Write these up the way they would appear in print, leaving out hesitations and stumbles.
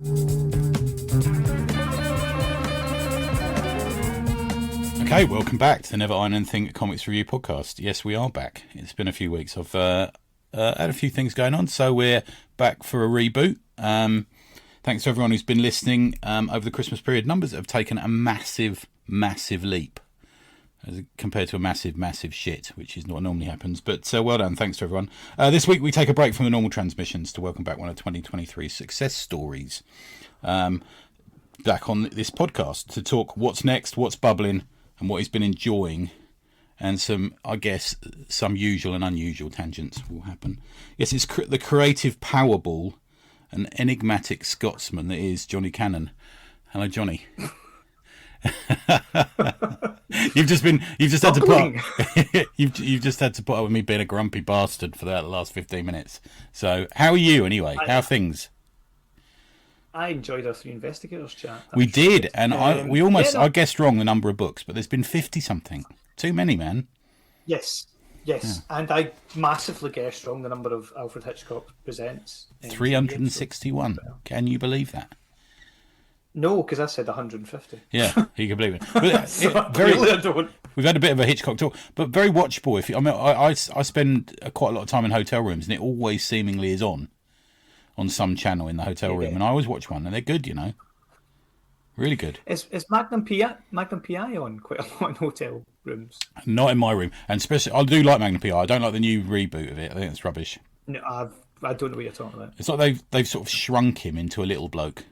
Okay, welcome back to the Never Iron Anything Comics Review podcast. Yes, we are back. It's been a few weeks. I've had a few things going on, so we're back for a reboot. Thanks to everyone who's been listening over the Christmas period. Numbers have taken a massive, massive leap as compared to a massive, massive shit, which is not what normally happens. But well done. Thanks to everyone. This week we take a break from the normal transmissions to welcome back one of 2023's success stories back on this podcast to talk what's next, what's bubbling, and what he's been enjoying, and some, I guess, some usual and unusual tangents will happen. Yes, it's the creative Powerball, an enigmatic Scotsman that is Jonny Canon. Hello, Johnny. You've just had to put up with me being a grumpy bastard for the last 15 minutes. So, how are you anyway? How are things? I enjoyed our Three Investigators chat. We did, and I guessed wrong the number of books, but there's been 50 something. Too many, man. Yes, yeah. And I massively guessed wrong the number of Alfred Hitchcock Presents. 361. Can you believe that? No, because I said 150. Yeah, you can believe it. But Clearly I don't. We've had a bit of a Hitchcock talk, but very watchable. I spend quite a lot of time in hotel rooms, and it always seemingly is on some channel in the hotel room, and I always watch one, and they're good, really good. Is Magnum PI on quite a lot in hotel rooms? Not in my room, and especially I do like Magnum PI. I don't like the new reboot of it. I think it's rubbish. No, I don't know what you're talking about. It's like they've sort of shrunk him into a little bloke.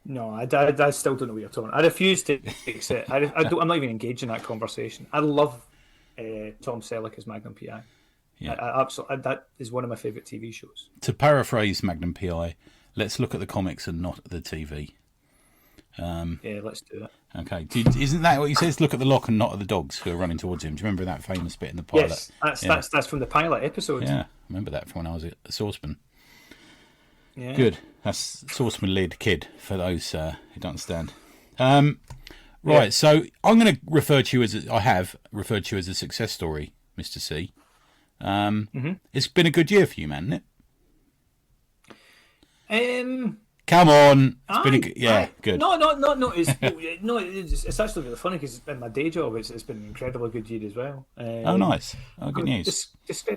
No, I still don't know what you're talking about. I refuse to accept. I'm not even engaged in that conversation. I love Tom Selleck as Magnum PI. Yeah, absolutely. That is one of my favourite TV shows. To paraphrase Magnum PI, let's look at the comics and not the TV. Yeah, let's do that. Okay, isn't that what he says? Look at the lock and not at the dogs who are running towards him. Do you remember that famous bit in the pilot? Yes, that's from the pilot episode. Yeah, I remember that from when I was a Saucepan. Yeah. Good. That's Saucepan Lid Kid for those who don't understand. Right, so I'm going to refer to you I have referred to you as a success story, Mr. C. It's been a good year for you, man, isn't it? Come on, it's been good. No. It's actually really funny because in my day job, it's been an incredibly good year as well. Oh, nice. Oh, good news. Just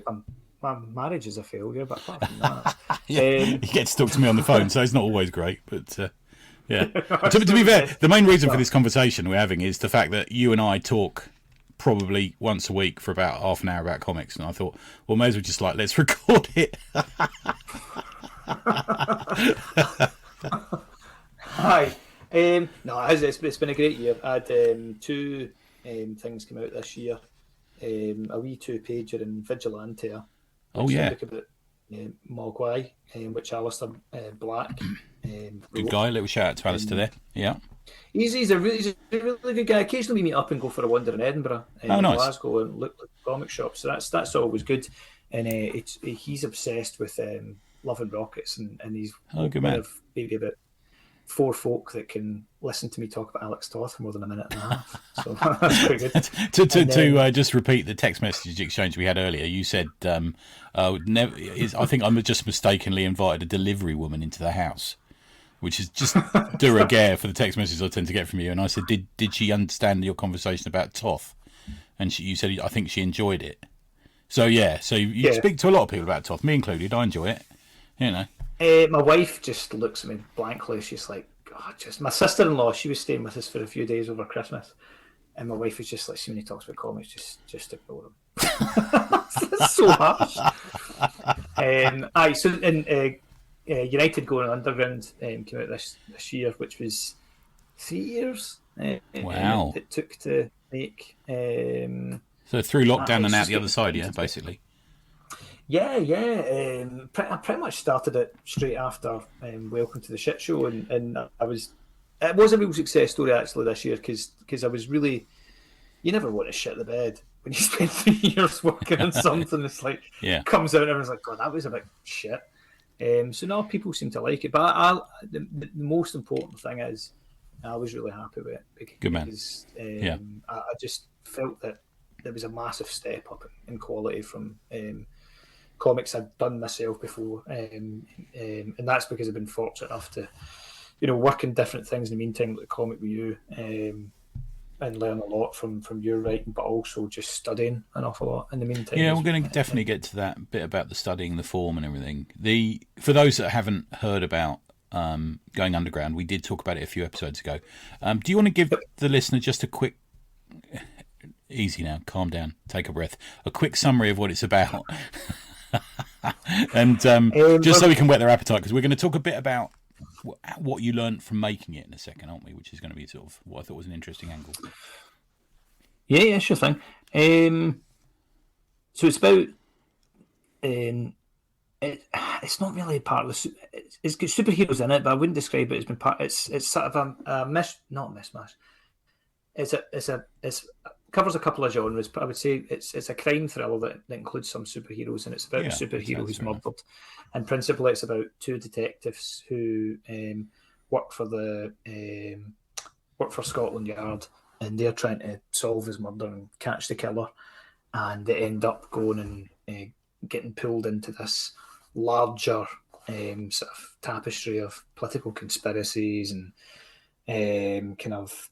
my marriage is a failure, but apart from that, he gets to talk to me on the phone, so it's not always great. But yeah, to be fair, the main reason for this conversation we're having is the fact that you and I talk probably once a week for about half an hour about comics, and I thought, well, may as well just let's record it. Hi. No, it's been a great year. I had two things come out this year. A wee 2-pager in Vigilante. Oh yeah. About Mogwai, which Alistair Black. Good guy. Little shout out to Alistair there. Yeah. He's a really good guy. Occasionally we meet up and go for a wander in Edinburgh, in Glasgow, and look at comic shops. So that's always good. And he's obsessed with Love and Rockets, and he's good man. Maybe about 4 folk that can listen to me talk about Alex Toth for more than a minute and a half. So that's pretty good. to just repeat the text message exchange we had earlier, you said, I think I just mistakenly invited a delivery woman into the house, which is just de rigueur for the text messages I tend to get from you. And I said, did she understand your conversation about Toth? And you said, I think she enjoyed it. So you speak to a lot of people about Toth, me included. I enjoy it. My wife just looks at me blankly. She's like, God, my sister-in-law, she was staying with us for a few days over Christmas, and my wife was just like, see, when he talks about comics, just ignore him. That's so harsh. United Going Underground came out this year, which was 3 years. Wow. It took to make. So through lockdown and out the other side, basically. Yeah. I pretty much started it straight after Welcome to the Shit Show, and it was a real success story actually this year because I was really, you never want to shit the bed when you spend 3 years working on something that's comes out and everyone's like, God, that was a bit shit. So now people seem to like it, but the most important thing is I was really happy with it because I just felt that there was a massive step up in quality from comics I'd done myself before, and that's because I've been fortunate enough to, work in different things in the meantime, like the comic with you, and learn a lot from your writing, but also just studying an awful lot in the meantime. Yeah, we're going to definitely get to that bit about the studying, the form, and everything. For those that haven't heard about going underground, we did talk about it a few episodes ago. Do you want to give the listener just a quick, easy now, calm down, take a breath, a quick summary of what it's about, and just so we can whet their appetite, because we're going to talk a bit about what you learned from making it in a second, aren't we? Which is going to be sort of what I thought was an interesting angle. Yeah, sure thing. So it's about it's not really part of the. It's got superheroes in it, but I wouldn't describe it as being part. It's sort of a not mishmash. It's covers a couple of genres, but I would say it's a crime thriller that includes some superheroes, and it's about a superhero who's murdered. And principally, it's about two detectives who work for Scotland Yard, and they're trying to solve his murder and catch the killer. And they end up going and getting pulled into this larger sort of tapestry of political conspiracies and kind of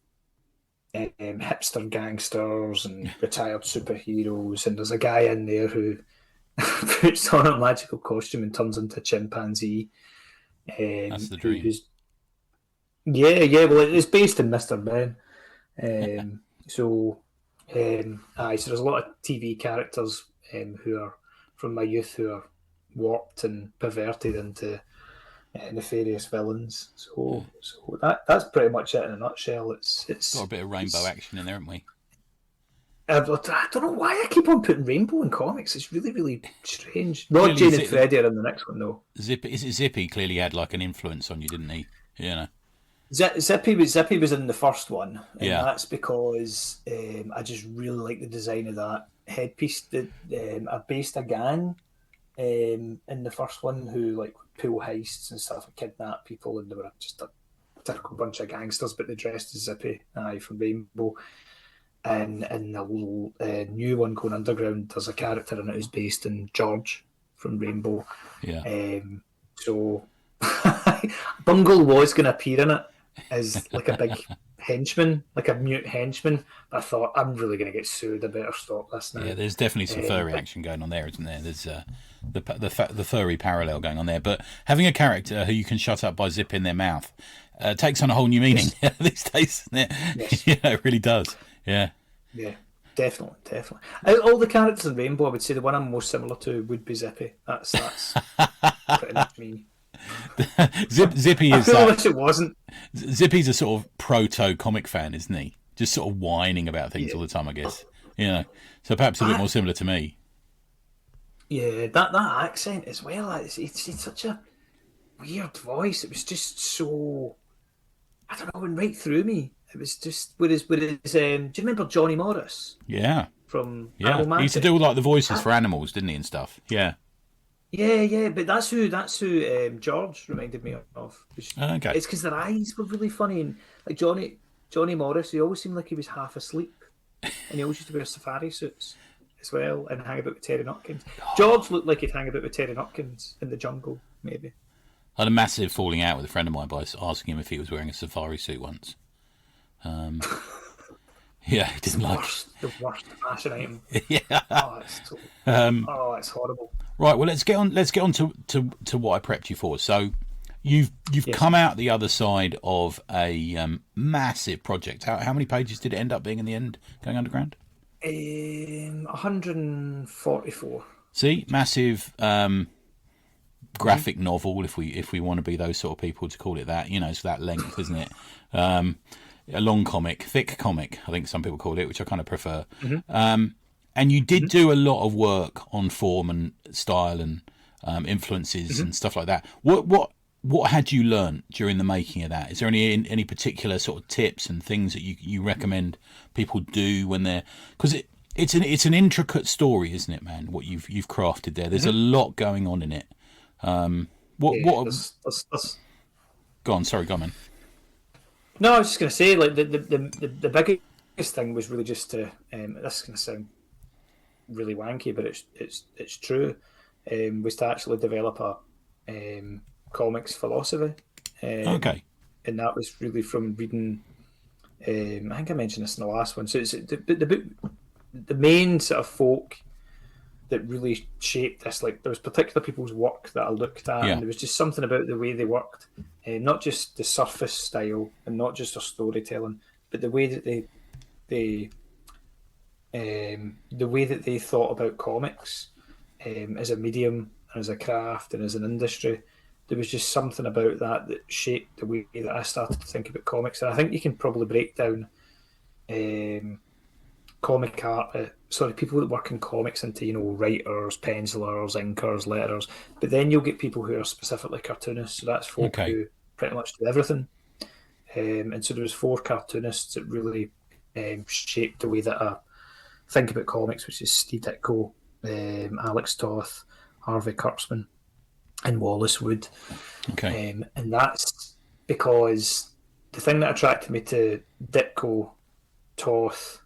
hipster gangsters and retired superheroes. And there's a guy in there who puts on a magical costume and turns into a chimpanzee. That's the dream. Well, it's based in Mr. Ben. So there's a lot of TV characters who are from my youth who are warped and perverted into nefarious villains. So that's pretty much it in a nutshell. It's got a bit of rainbow action in there, haven't we? I don't know why I keep on putting rainbow in comics. It's really, really strange. Not Jane and Freddie are in the next one, though. Zippy clearly had like an influence on you, didn't he? Zippy was in the first one, and that's because I just really like the design of that headpiece. I based a gang in the first one who like pull heists and stuff and kidnap people, and they were just a typical bunch of gangsters, but they dressed as Zippy, from Rainbow. And in the new one going underground, there's a character in it who's based in George from Rainbow. So Bungle was going to appear in it as like a big henchman, like a mute henchman. I thought, I'm really going to get sued. I better stop this now. Yeah, there's definitely some furry action going on there, isn't there? There's the furry parallel going on there. But having a character who you can shut up by zipping their mouth takes on a whole new meaning these days, doesn't it? Yes. It really does. Yeah, definitely. Out of all the characters in Rainbow, I would say the one I'm most similar to would be Zippy. That's pretty much me. Zippy is. I wish it wasn't. Zippy's a sort of proto comic fan, isn't he? Just sort of whining about things all the time, I guess. So perhaps a bit more similar to me. Yeah, that accent as well. It's such a weird voice. It was just so. I don't know, went right through me. It was just with his. Do you remember Johnny Morris? Yeah. From He used to do like the voices for animals, didn't he, and stuff? Yeah. Yeah, but that's who George reminded me of. Okay. It's because their eyes were really funny, and like Johnny Morris, he always seemed like he was half asleep, and he always used to wear safari suits as well and hang about with Terry Nutkins. George looked like he'd hang about with Terry Nutkins in the jungle, maybe. I had a massive falling out with a friend of mine by asking him if he was wearing a safari suit once. He didn't like the worst fashion item. Yeah. It's horrible. Right, well, let's get on to what I prepped you for. So, you've come out the other side of a massive project. How many pages did it end up being in the end, going underground? 144. See, massive graphic novel, if we want to be those sort of people to call it that. It's that length, isn't it? A long comic, thick comic, I think some people call it, which I kind of prefer. And you did do a lot of work on form and style and influences and stuff like that. What had you learnt during the making of that? Is there any particular sort of tips and things that you recommend people do when they're, because it's an intricate story, isn't it, man? What you've crafted there. There's a lot going on in it. Go on, sorry, go on, man. No, I was just going to say, like the biggest thing was really just to. This is going to sound really wanky, but it's true. was to actually develop a comics philosophy. Okay. And that was really from reading. I think I mentioned this in the last one. So it's the book, the main sort of folk that really shaped this. Like there was particular people's work that I looked at, Yeah. and there was just something about the way they worked, not just the surface style and not just their storytelling, but the way that they the way that they thought about comics as a medium and as a craft and as an industry. There was just something about that that shaped the way that I started to think about comics. And I think you can probably break down comic art, people that work in comics into, writers, pencilers, inkers, letters. But then you'll get people who are specifically cartoonists. So that's folk Okay. who pretty much do everything. And so there was 4 cartoonists that really shaped the way that I think about comics, which is Steve Ditko, Alex Toth, Harvey Kurtzman, and Wallace Wood. Okay. And that's because the thing that attracted me to Ditko, Toth,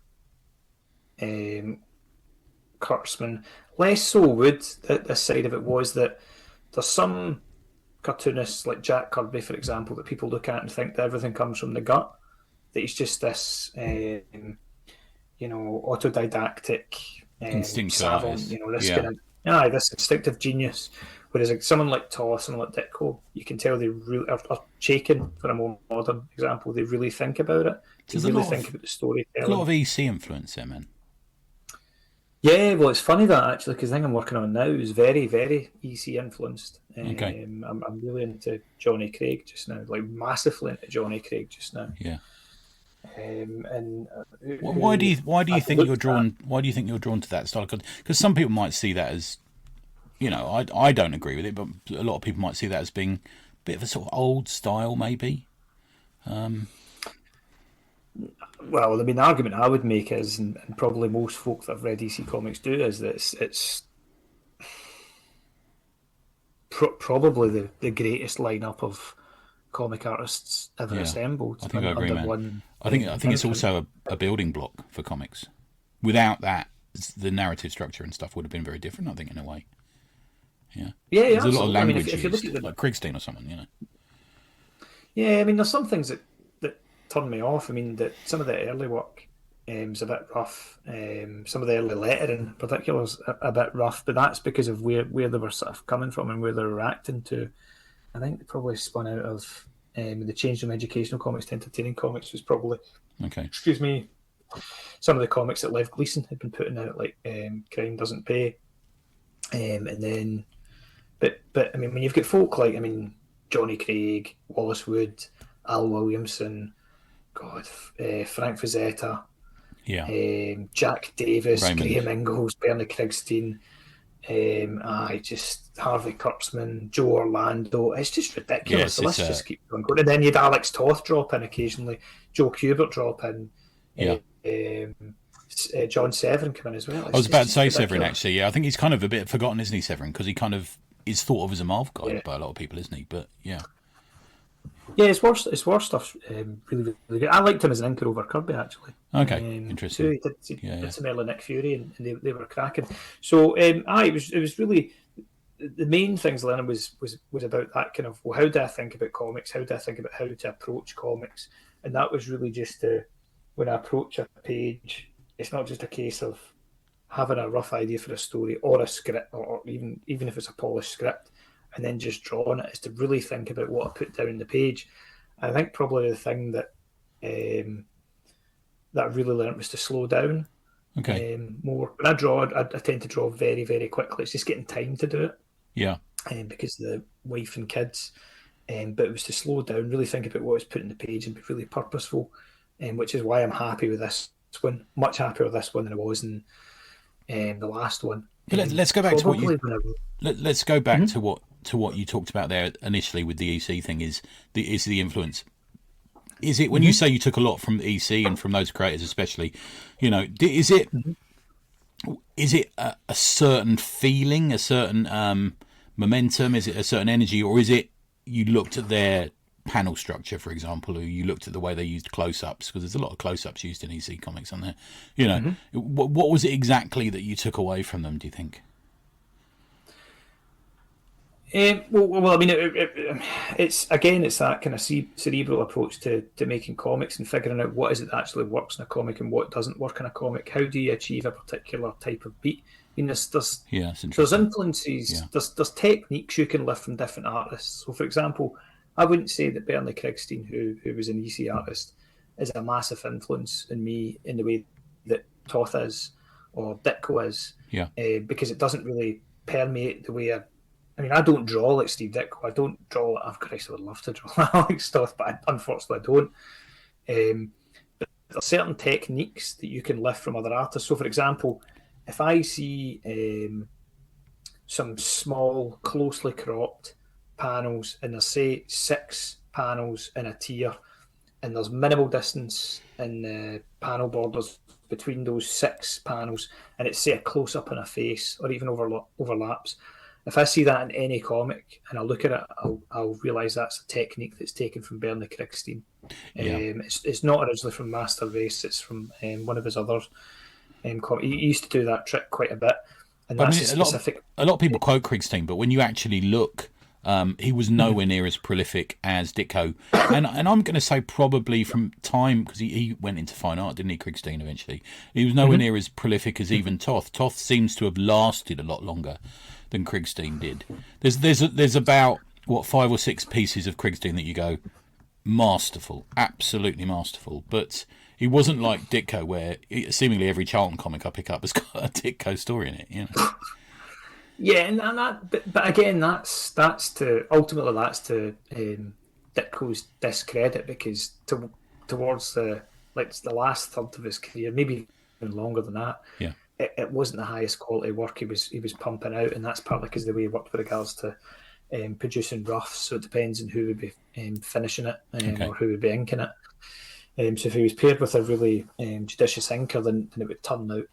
Kurtzman, less so Wood, this side of it, was that there's some cartoonists like Jack Kirby, for example, that people look at and think that everything comes from the gut, that he's just this autodidactic Instinctive savant, artist. this Yeah. kind of this instinctive genius. Whereas like, someone like Toss, someone like Ditko, you can tell they really are shaken. For a more modern example, they really think about it. They There's really think about the a storytelling. lot of EC influence there, man. Yeah, well, it's funny that actually, because the thing I'm working on now is very, very EC influenced. Okay. I'm really into Jonny Craig just now, like massively into Jonny Craig just now. Yeah. And Why do you think you're drawn? Why do you think you're drawn to that style? Because some people might see that as, I don't agree with it, but a lot of people might see that as being a bit of a sort of old style, maybe. Well, I mean, the argument I would make is, and probably most folk that have read EC Comics do, is that it's probably the greatest lineup of comic artists ever assembled. I think I agree, man. One I think it's also a building block for comics. Without that, the narrative structure and stuff would have been very different, I think, in a way. Yeah. Yeah, There's absolutely. a lot of language if you look used, at like Kriegstein or something, Yeah, I mean, there's some things that turn me off. I mean, that some of the early work is a bit rough. Some of the early lettering, in particular, is a bit rough. But that's because of where they were sort of coming from and where they were reacting to. I think they probably spun out of the change from educational comics to entertaining comics was probably, excuse me, some of the comics that Lev Gleason had been putting out, like Crime Doesn't Pay, and then, but I mean, when you've got folk like, I mean, Jonny Craig, Wallace Wood, Al Williamson, Frank Frazetta, Jack Davis, Raymond. Graham Ingalls, Bernie Krigstein, just Harvey Kurtzman, Joe Orlando. It's just ridiculous. Yes, the list just keeps going. And then you had Alex Toth drop in occasionally, Joe Kubert drop in, John Severin come in as well. I was about to say Severin, actually. Yeah, I think he's kind of a bit forgotten, isn't he, Severin? Because he kind of is thought of as a Marvel guy by a lot of people, isn't he? But yeah. Yeah, his war stuff's really, really good. I liked him as an inker over Kirby, actually. Okay, interesting. He did some early Nick Fury, and they were cracking. So, it was really the main things learning was about that kind of, well, how do I think about comics? How do I think about how to approach comics? And that was really just when I approach a page, it's not just a case of having a rough idea for a story or a script, or even if it's a polished script, and then just drawing it, is to really think about what I put down the page. I think probably the thing that that I really learned was to slow down. More. When I draw, I tend to draw very, very quickly. It's just getting time to do it. Yeah. Because of the wife and kids. But it was to slow down, really think about what I was putting on the page and be really purposeful. Which is why I'm happy with this one. Much happier with this one than I was in the last one. But let's go back to what you. Let's go back to what you talked about there initially with the EC thing. Is the influence? Is it when you say you took a lot from EC and from those creators, especially? Is it a certain feeling, a certain momentum? Is it a certain energy, or is it you looked at their panel structure, for example, or you looked at the way they used close-ups? Because there's a lot of close-ups used in EC comics, aren't there? What was it exactly that you took away from them, do you think? Well, I mean, it's that kind of cerebral approach to making comics and figuring out what is it that actually works in a comic and what doesn't work in a comic. How do you achieve a particular type of beat? I mean, Yeah, that's there's interesting. influences, Yeah. there's techniques you can lift from different artists. So, for example, I wouldn't say that Bernie Krigstein, who was an EC artist, is a massive influence in me in the way that Toth is or Ditko is, Yeah. because it doesn't really permeate the way I mean, I don't draw like Steve Ditko. I don't draw. Oh Christ, I would love to draw like stuff, but unfortunately, I don't. But there's certain techniques that you can lift from other artists. So, for example, if I see some small, closely cropped panels, and there's say 6 panels in a tier, and there's minimal distance in the panel borders between those 6 panels, and it's say a close up in a face or even overlaps. If I see that in any comic and I look at it, I'll realise that's a technique that's taken from Bernie Krigstein. Yeah. It's not originally from Master Race; it's from one of his others. He used to do that trick quite a bit, and But I that's mean, a specific. a lot of people quote Krigstein, but when you actually look, he was nowhere near as prolific as Ditko. And I'm going to say probably from time, because he went into fine art, didn't he, Krigstein, eventually? He was nowhere near as prolific as even Toth. Toth seems to have lasted a lot longer than Krigstein did. There's about, what, 5 or 6 pieces of Krigstein that you go, masterful, absolutely masterful. But he wasn't like Ditko, where seemingly every Charlton comic I pick up has got a Ditko story in it, you know? Yeah, and but again, that's to ultimately that's to Ditko's discredit because towards the last third of his career, maybe even longer than that, Yeah. it wasn't the highest quality work he was pumping out, and that's partly because the way he worked with regards to producing roughs. So it depends on who would be finishing it Okay. or who would be inking it. So if he was paired with a really judicious inker, then it would turn out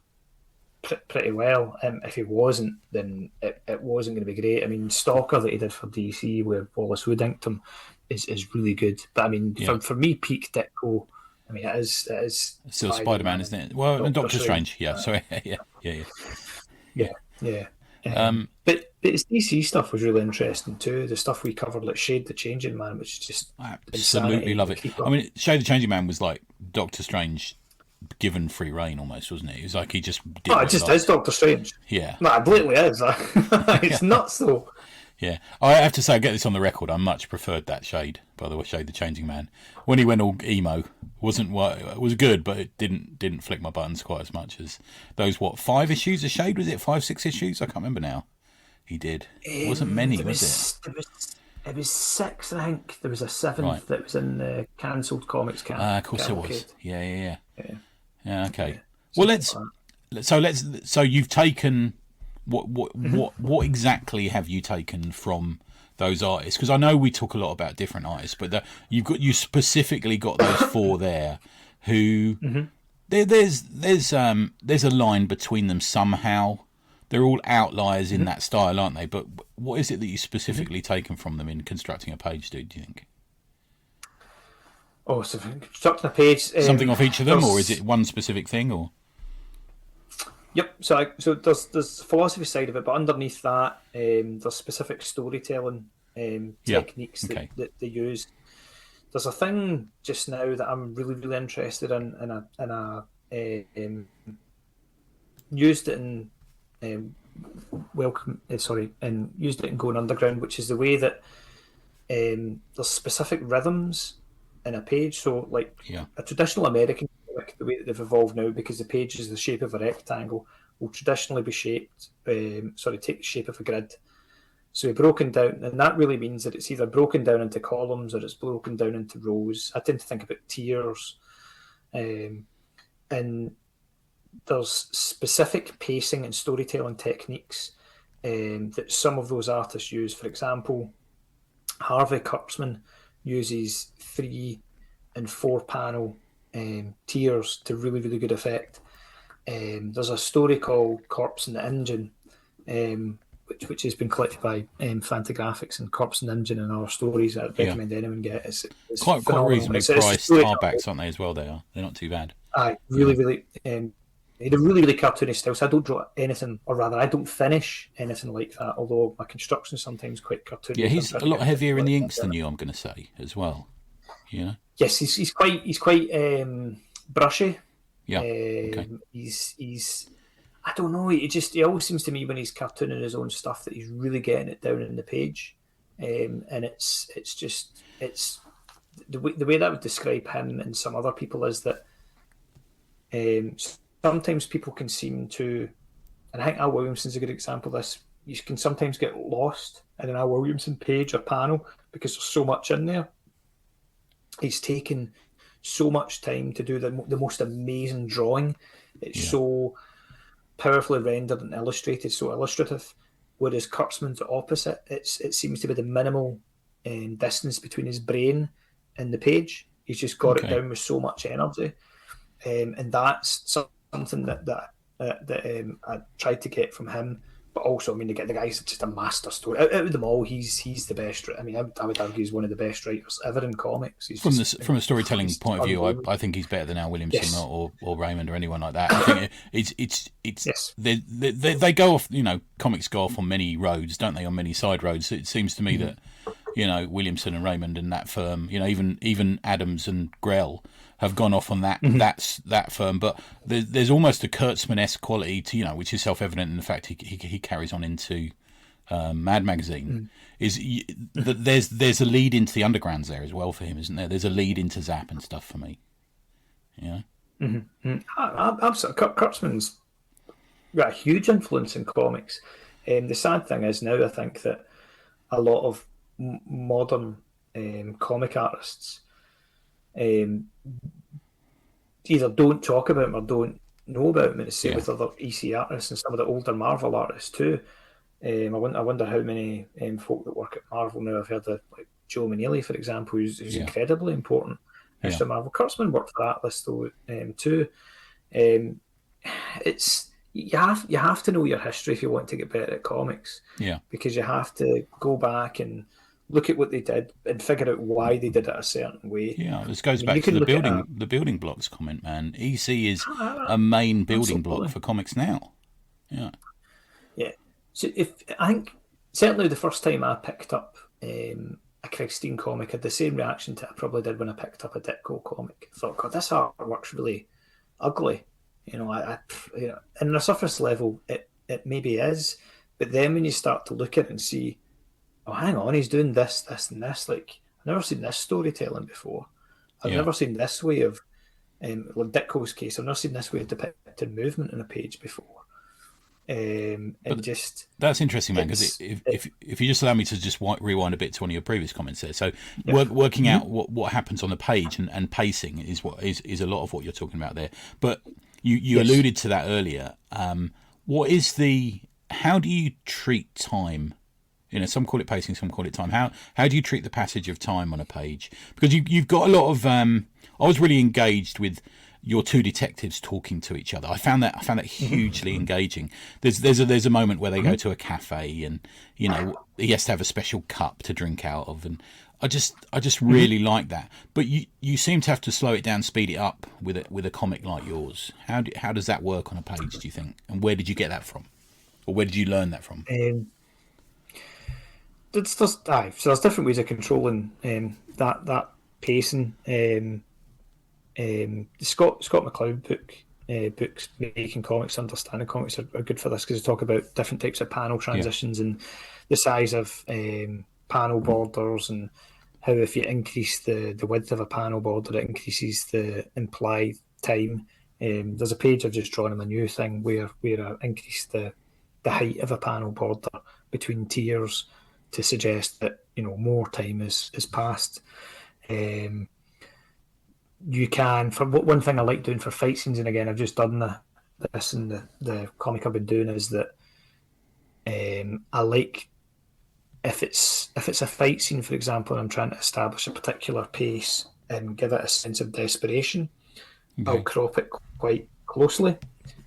pretty well. If he wasn't, then it wasn't going to be great. I mean, Stalker that he did for DC, where Wallace Wood inked him, is really good. But I mean, Yeah. for me, peak Ditko, I mean, it is It's still Spider-Man, isn't it? Well, and Doctor Strange. Yeah, sorry. Yeah. Yeah. But his DC stuff was really interesting too. The stuff we covered, like Shade the Changing Man, which is just Absolutely insanity love to it. keep up. I mean, Shade the Changing Man was like Doctor Strange given free reign almost, wasn't it? It was like he just did Oh, what it he just liked. is Doctor Strange. Yeah. No, it blatantly is. It's nuts though. Yeah. I have to say, I get this on the record, I much preferred that Shade, by the way, Shade the Changing Man. When he went all emo, it was good, but it didn't flick my buttons quite as much as those, 5 issues of Shade? Was it 5, 6 issues? I can't remember now. He did. It wasn't many, was it? It was 6, I think. There was a 7th Right. that was in the cancelled comics Of course it cavalcade. was. Yeah. Yeah, okay. Yeah, Well, something like so you've taken what exactly have you taken from those artists? Because I know we talk a lot about different artists, but you specifically got those 4 there who there's a line between them somehow. They're all outliers in that style, aren't they? But what is it that you specifically taken from them in constructing a page, do you think? Oh, so constructing a page. Something off each of them, or is it one specific thing? Or Yep. So there's the philosophy side of it, but underneath that, there's specific storytelling techniques Okay. that they use. There's a thing just now that I'm really interested in, used it in and used it in Going Underground, which is the way that there's specific rhythms in a page. So, like yeah, a traditional American comic, the way that they've evolved now, because the page is the shape of a rectangle, will traditionally be shaped. Take the shape of a grid. So broken down, and that really means that it's either broken down into columns or it's broken down into rows. I tend to think about tiers, and there's specific pacing and storytelling techniques that some of those artists use. For example, Harvey Kurtzman uses 3 and 4 panel tiers to really good effect. There's a story called Corpse and the Engine, which has been collected by Fantagraphics, and Corpse and Engine and Other Stories. I'd recommend anyone get it. It's quite phenomenal. reasonably priced hardbacks, aren't they? As well, they're not too bad. Really. he had a really, really cartoony style, so I don't draw anything, or rather, I don't finish anything like that, although my construction is sometimes quite cartoony. Yeah, If I'm he's trying a to lot get a bit heavier in like the that inks than you, I'm going to say, as well. You know? Yes, he's quite brushy. Yeah. Okay. He's I don't know. He always seems to me when he's cartooning his own stuff that he's really getting it down in the page, and it's the way that I would describe him and some other people is that um, sometimes people can seem to, and I think Al Williamson's a good example of this. You can sometimes get lost in an Al Williamson page or panel because there's so much in there. He's taken so much time to do the most amazing drawing. It's Yeah. so powerfully rendered and illustrated, so illustrative. Whereas Kurtzman's the opposite. It seems to be the minimal distance between his brain and the page. He's just got it down with so much energy, and that's something that I tried to get from him. But also, I mean, the guy's just a master story. Out of them all, he's the best. I mean, I would argue he's one of the best writers ever in comics. He's From a storytelling point of view, I think he's better than Al Williamson or Raymond or anyone like that. I think it's yes. They go off. You know, comics go off on many roads, don't they? On many side roads. It seems to me that Williamson and Raymond and that firm. Even Adams and Grell have gone off on that that firm, but there's almost a Kurtzman-esque quality to which is self-evident in the fact he carries on into Mad Magazine. Is that there's a lead into the undergrounds there as well for him, isn't there? There's a lead into Zap and stuff for me. Yeah, absolutely. Kurtzman's got a huge influence in comics. The sad thing is now I think that a lot of modern comic artists either don't talk about him or don't know about him. And the same with other EC artists and some of the older Marvel artists too. I wonder how many folk that work at Marvel now. I've heard of like Joe Manelli, for example, who's incredibly important. To Marvel. Kurtzman worked for Atlas though too. It's you have to know your history if you want to get better at comics. Yeah, because you have to go back and look at what they did and figure out why they did it a certain way. Yeah, this goes back to the building blocks comment, man. EC is a main building block for comics now. Yeah. Yeah. So I think certainly the first time I picked up a Christine comic, I had the same reaction to it I probably did when I picked up a Ditko comic. I thought, God, this artwork's really ugly. And on a surface level, it maybe is, but then when you start to look at it and see, oh, hang on, he's doing this, this, and this. Like, I've never seen this storytelling before. I've never seen this way of, like Ditko's case, I've never seen this way of depicting movement in a page before. That's interesting, man. Because if you just allow me to just rewind a bit to one of your previous comments there, so working out what happens on the page and pacing is a lot of what you're talking about there. But you alluded to that earlier. How do you treat time? Some call it pacing, some call it time. How do you treat the passage of time on a page? Because you've got a lot of. I was really engaged with your two detectives talking to each other. I found that hugely engaging. There's a moment where they go to a cafe and he has to have a special cup to drink out of, and I just really like that. But you seem to have to slow it down, speed it up with a comic like yours. How does that work on a page, do you think? And where did you get that from, or where did you learn that from? So there's different ways of controlling that pacing. The Scott McCloud books, Making Comics, Understanding Comics, are good for this because they talk about different types of panel transitions and the size of panel borders, and how if you increase the width of a panel border, it increases the implied time. There's a page I've just drawn in my new thing where I increase the height of a panel border between tiers to suggest that more time has passed. You can, for one thing I like doing for fight scenes, and again I've just done this in the comic I've been doing, is that I like if it's a fight scene, for example, and I'm trying to establish a particular pace and give it a sense of desperation, I'll crop it quite closely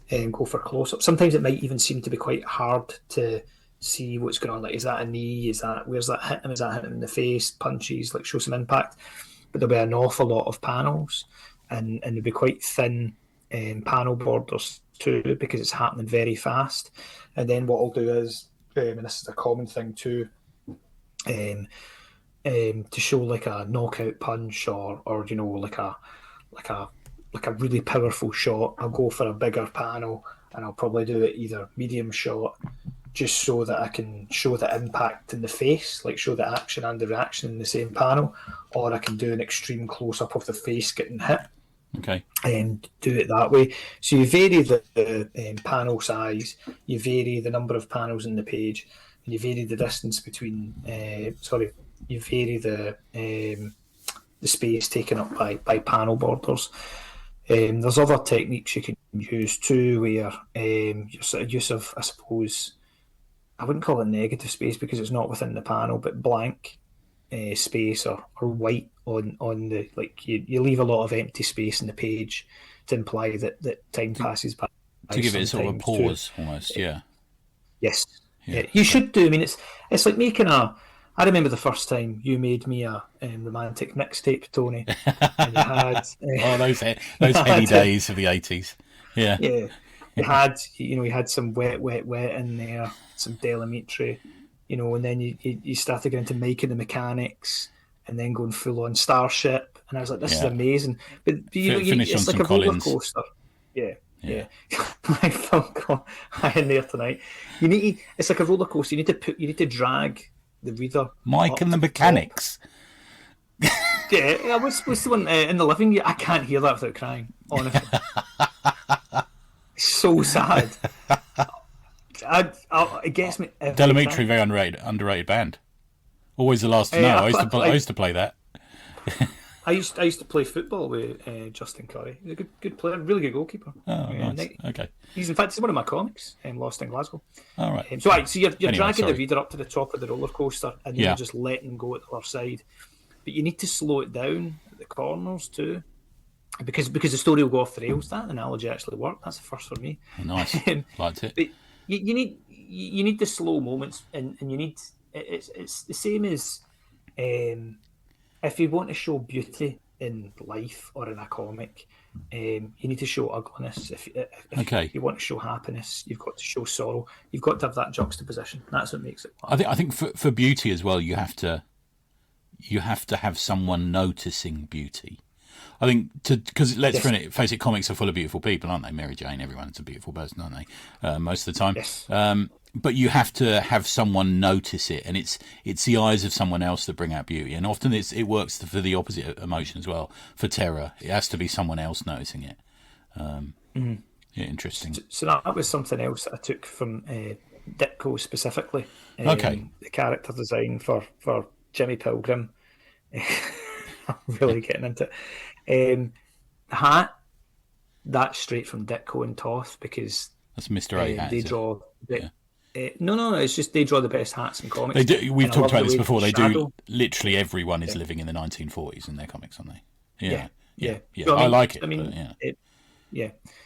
and go for close up. Sometimes it might even seem to be quite hard to see what's going on. Like, is that a knee? Where's that hit him? Is that hitting him in the face? Punches, like show some impact. But there'll be an awful lot of panels, and there'll be quite thin panel borders too, because it's happening very fast. And then what I'll do is, and this is a common thing too, to show like a knockout punch or like a really powerful shot, I'll go for a bigger panel, and I'll probably do it either medium shot, just so that I can show the impact in the face, like show the action and the reaction in the same panel, or I can do an extreme close up of the face getting hit. Okay. And do it that way. So you vary the panel size, you vary the number of panels in the page, and you vary the distance between. You vary the space taken up by panel borders. There's other techniques you can use too, where your sort of use of, I suppose, I wouldn't call it negative space because it's not within the panel, but blank space or white on the, like, you leave a lot of empty space in the page to imply that time passes by. To give it sort of a pause too. Almost, yeah. Yes. Yeah. You should do. I mean, it's like making a. I remember the first time you made me a romantic mixtape, Tony. And you had those heady days of the 80s. Yeah. Yeah. You had some wet in there, some Delamitri, and then you started getting into Mike and the Mechanics, and then going full on Starship, and I was like, this is amazing. But it's like a roller coaster. Yeah. My phone call in there tonight. It's like a roller coaster. You need to drag the reader. Mike and the Mechanics. Yeah, what's the one in the living room? I can't hear that without crying. Honestly, it's so sad. It gets me. Delamitri, very underrated band. Always the last to know. I used to play that. I used to play football with Justin Curry. He's a good player, really good goalkeeper. Oh, nice. Okay. He's one of my comics, Lost in Glasgow. All right. So you're dragging the reader up to the top of the roller coaster, and then you're just letting go at the other side. But you need to slow it down at the corners too, because the story will go off the rails. That analogy actually worked. That's the first for me. Nice. Liked it. But you need the slow moments, and you need it's the same as. If you want to show beauty in life or in a comic, you need to show ugliness. If you want to show happiness, you've got to show sorrow. You've got to have that juxtaposition. That's what makes it work. I think for beauty as well, you have to have someone noticing beauty. I think because let's face it, comics are full of beautiful people, aren't they? Mary Jane, everyone's a beautiful person, aren't they? Most of the time. Yes. But you have to have someone notice it, and it's the eyes of someone else that bring out beauty. And often it works for the opposite emotion as well. For terror, it has to be someone else noticing it. Yeah, interesting. So that was something else that I took from Ditko specifically. Okay. The character design for Jimmy Pilgrim. I'm really getting into it. The hat, that's straight from Ditko and Toth, because that's Mr. A hat. They draw. No. It's just they draw the best hats in comics. They do. We've talked about this before. They do. Literally everyone is living in the 1940s in their comics, aren't they? Yeah. So, I like it.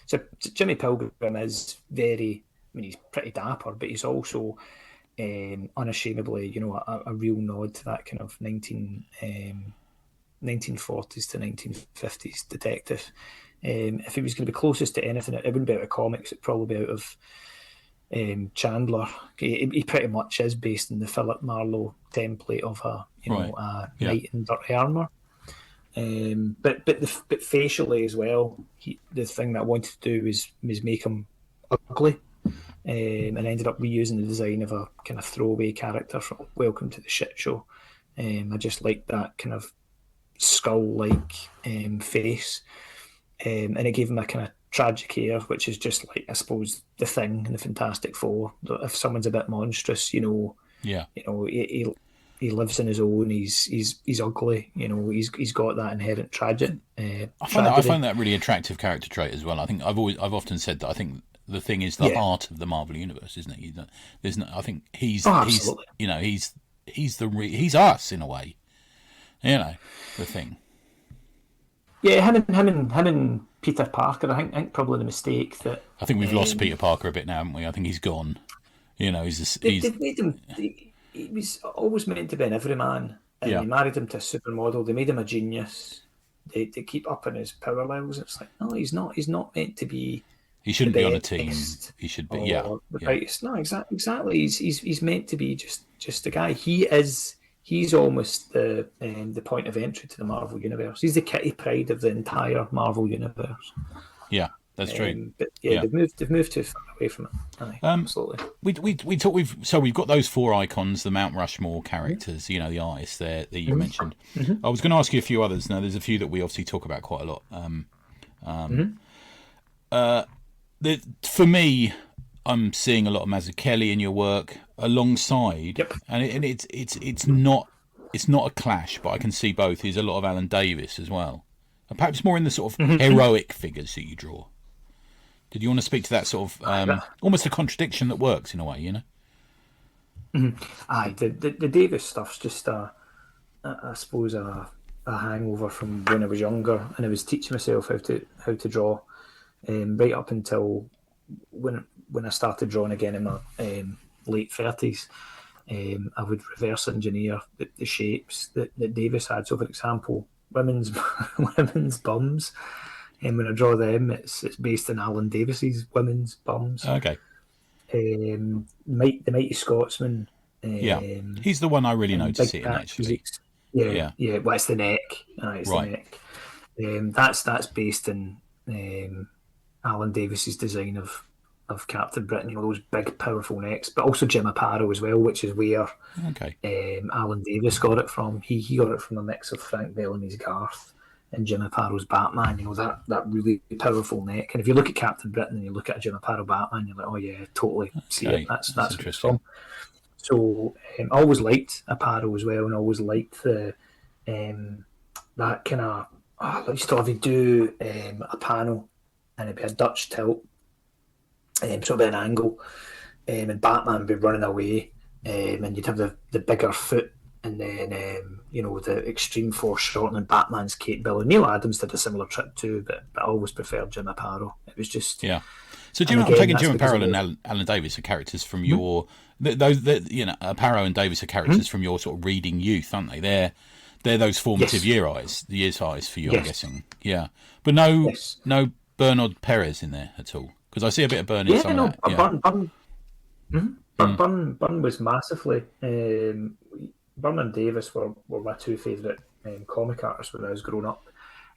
So Jimmy Pilgrim is very. I mean, he's pretty dapper, but he's also unashamedly, a real nod to that kind of 1940s to 1950s detective. If it was going to be closest to anything, it wouldn't be out of comics. It'd probably be out of Chandler. He pretty much is based in the Philip Marlowe template of a knight in dirty armour. But facially as well, the thing that I wanted to do was make him ugly, and ended up reusing the design of a kind of throwaway character from Welcome to the Shit Show. I just liked that kind of skull-like face, and it gave him a kind of tragic air, which is just like, I suppose, the Thing and the Fantastic Four. If someone's a bit monstrous, he lives in his own. He's ugly. He's got that inherent tragedy. I find that really attractive character trait as well. I think I've often said that I think the Thing is the heart of the Marvel universe, isn't it? I think he's us in a way. The Thing. Yeah, him and Peter Parker. I think probably the mistake that I think we've lost Peter Parker a bit now, haven't we? I think he's gone. They've made him. He was always meant to be an everyman, and they married him to a supermodel. They made him a genius. They keep upping his power levels. It's like, no, he's not. He's not meant to be. He shouldn't be on a team. best He should be, or the brightest. No, exactly. He's meant to be just a guy. He's almost the point of entry to the Marvel universe. He's the Kitty Pryde of the entire Marvel universe. Yeah, that's true. But they've moved too far away from it. Aye, absolutely. We've got those 4 icons, the Mount Rushmore characters, the artists there that you mentioned. I was going to ask you a few others. Now, there's a few that we obviously talk about quite a lot. For me, I'm seeing a lot of Mazzucchelli in your work alongside, and it's not a clash, but I can see both. There's a lot of Alan Davis as well, and perhaps more in the sort of heroic figures that you draw. Did you want to speak to that sort of almost a contradiction that works in a way, Aye, the Davis stuff's just I suppose a hangover from when I was younger, and I was teaching myself how to draw, right up until when I started drawing again in my late 30s. I would reverse engineer the shapes that Davis had. So, for example, women's bums. And when I draw them, it's based on Alan Davis's women's bums. Okay. The Mighty Scotsman. He's the one I really notice it in, actually. Yeah. Well, it's the neck. It's the neck. That's based on Alan Davis's design of Captain Britain. Those big, powerful necks, but also Jim Aparo as well, which is where Alan Davis got it from. He got it from a mix of Frank Bellamy's Garth and Jim Aparo's Batman. That really powerful neck. And if you look at Captain Britain and you look at a Jim Aparo Batman, you're like, oh yeah, totally see it. That's interesting. So I always liked Aparo as well, and I always liked the that kind of. I used to have to do a panel, and it'd be a Dutch tilt, sort of an angle, and Batman would be running away, and you'd have the bigger foot, and then the extreme force shortening Batman's Kate Billowes. Neil Adams did a similar trick too, but I always preferred Jim Aparo. It was just So I'm taking Jim Aparo and Alan Davis are characters from your Aparo and Davis are characters from your sort of reading youth, aren't they? They're those formative years eyes for you, I'm guessing. Yeah, but no Bernard Perez in there at all, because I see a bit of Bern in some of that. Byrne was massively. Byrne and Davis were my two favourite comic artists when I was growing up,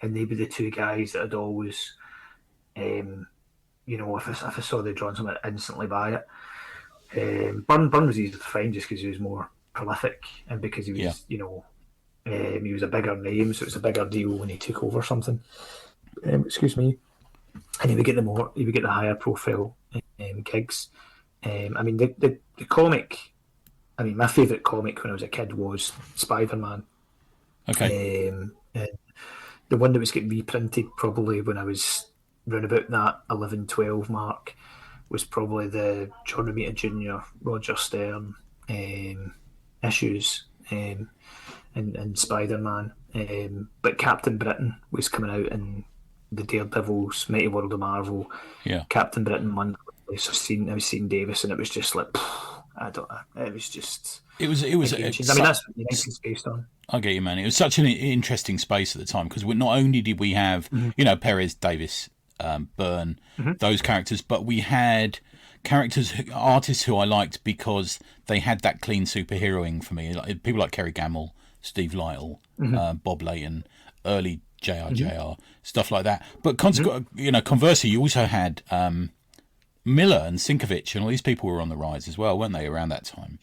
and they were the two guys that I'd always, if I saw they drawn something, I'd instantly buy it. Byrne was easy to find just because he was more prolific, and because he was, he was a bigger name, so it was a bigger deal when he took over something. Excuse me. And he would get the higher profile gigs. The comic. My favourite comic when I was a kid was Spider-Man. Okay. And the one that was getting reprinted probably when I was round about that 11, 12 mark was probably the John Romita Jr., Roger Stern issues and Spider-Man. But Captain Britain was coming out in the Daredevil's Mighty World of Marvel. Yeah. Captain Britain Monthly. So I was seeing Davis, and it was just like, I don't know. It was just. It was. That's what United's based on. I get you, man. It was such an interesting space at the time because not only did we have, Perez, Davis, Byrne, those characters, but we had artists who I liked because they had that clean superheroing for me. Like, people like Kerry Gamble, Steve Lytle, Bob Layton, early JR, stuff like that. But conversely, you also had Miller and Sinkovich, and all these people were on the rise as well, weren't they, around that time?